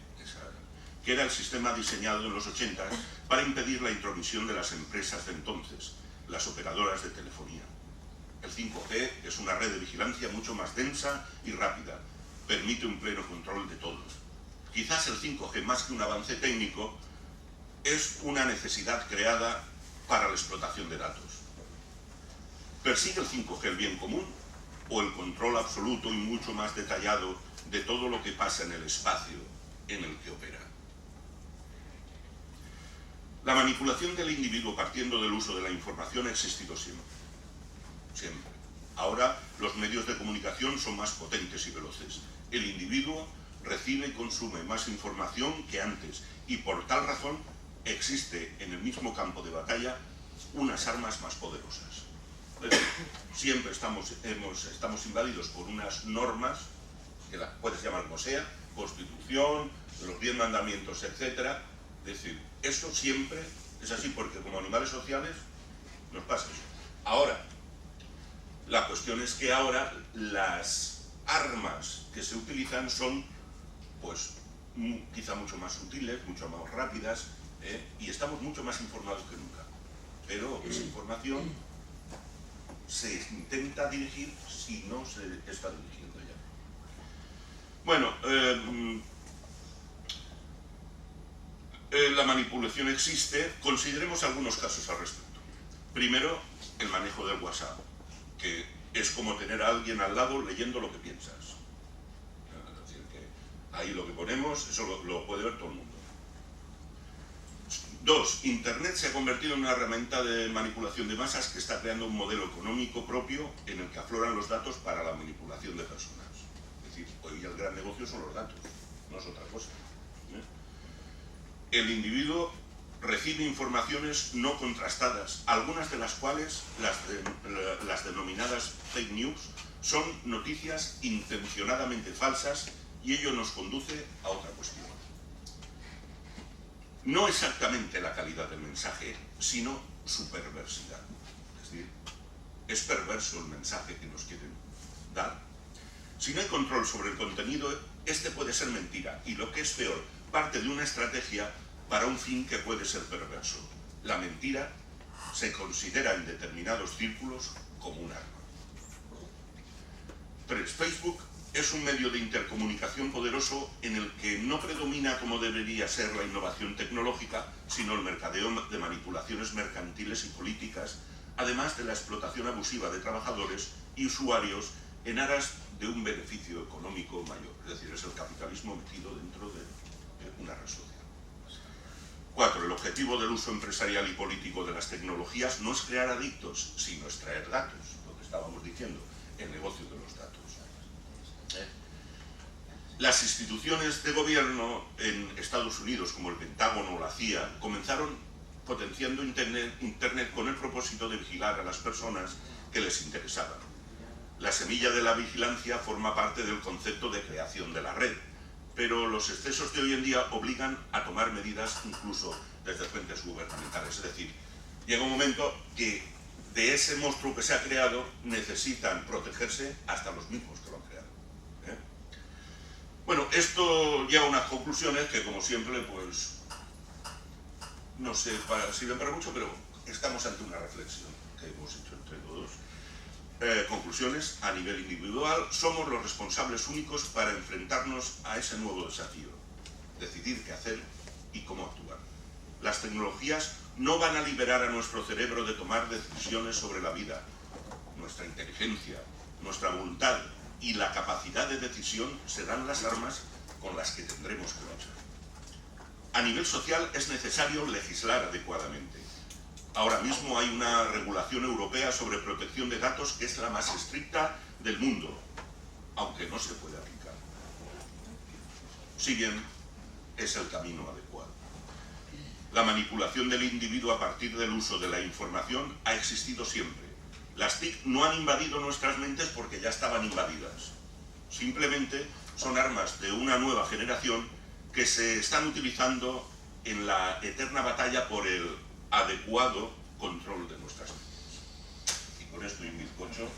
que era el sistema diseñado en los 80 para impedir la intromisión de las empresas de entonces, las operadoras de telefonía. El 5G es una red de vigilancia mucho más densa y rápida, permite un pleno control de todos. Quizás el 5G, más que un avance técnico, es una necesidad creada para la explotación de datos. ¿Persigue el 5G el bien común o el control absoluto y mucho más detallado de todo lo que pasa en el espacio en el que opera? La manipulación del individuo partiendo del uso de la información ha existido siempre. Siempre. Ahora los medios de comunicación son más potentes y veloces. El individuo recibe y consume más información que antes y por tal razón existe en el mismo campo de batalla unas armas más poderosas. Siempre estamos invadidos por unas normas, que las puedes llamar como sea, Constitución, los 10 mandamientos, etc. Es decir, eso siempre es así porque como animales sociales nos pasa eso. Ahora, cuestión es que ahora las armas que se utilizan son, pues, quizá mucho más sutiles, mucho más rápidas, y estamos mucho más informados que nunca. Pero esa información se intenta dirigir si no se está dirigiendo ya. Bueno, la manipulación existe. Consideremos algunos casos al respecto. Primero, el manejo del WhatsApp, que es como tener a alguien al lado leyendo lo que piensas. Es decir, que ahí lo que ponemos, eso lo puede ver todo el mundo. 2. Internet se ha convertido en una herramienta de manipulación de masas que está creando un modelo económico propio en el que afloran los datos para la manipulación de personas. Es decir, hoy el gran negocio son los datos, no es otra cosa. El individuo recibe informaciones no contrastadas, algunas de las cuales, las denominadas fake news, son noticias intencionadamente falsas, y ello nos conduce a otra cuestión. No exactamente la calidad del mensaje, sino su perversidad. Es decir, es perverso el mensaje que nos quieren dar. Si no hay control sobre el contenido, este puede ser mentira, y lo que es peor, parte de una estrategia para un fin que puede ser perverso. La mentira se considera en determinados círculos como un arma. 3. Facebook es un medio de intercomunicación poderoso en el que no predomina como debería ser la innovación tecnológica, sino el mercadeo de manipulaciones mercantiles y políticas, además de la explotación abusiva de trabajadores y usuarios en aras de un beneficio económico mayor. Es decir, es el capitalismo metido dentro de una red social. 4. El objetivo del uso empresarial y político de las tecnologías no es crear adictos, sino extraer datos, lo que estábamos diciendo, el negocio de los datos. Las instituciones de gobierno en Estados Unidos, como el Pentágono o la CIA, comenzaron potenciando Internet con el propósito de vigilar a las personas que les interesaban. La semilla de la vigilancia forma parte del concepto de creación de la red, pero los excesos de hoy en día obligan a tomar medidas incluso desde fuentes gubernamentales. Es decir, llega un momento que de ese monstruo que se ha creado necesitan protegerse hasta los mismos que lo han creado. Bueno, esto lleva a unas conclusiones que, como siempre, pues no sé, sirven para mucho, pero estamos ante una reflexión que hemos hecho entre todos. Conclusiones: a nivel individual somos los responsables únicos para enfrentarnos a ese nuevo desafío, decidir qué hacer y cómo actuar. Las tecnologías no van a liberar a nuestro cerebro de tomar decisiones sobre la vida. Nuestra inteligencia, nuestra voluntad y la capacidad de decisión serán las armas con las que tendremos que luchar. A nivel social es necesario legislar adecuadamente. Ahora mismo hay una regulación europea sobre protección de datos que es la más estricta del mundo, aunque no se puede aplicar. Si bien es el camino adecuado. La manipulación del individuo a partir del uso de la información ha existido siempre. Las TIC no han invadido nuestras mentes porque ya estaban invadidas. Simplemente son armas de una nueva generación que se están utilizando en la eterna batalla por el adecuado control de nuestras mentes. Y con esto y un bizcocho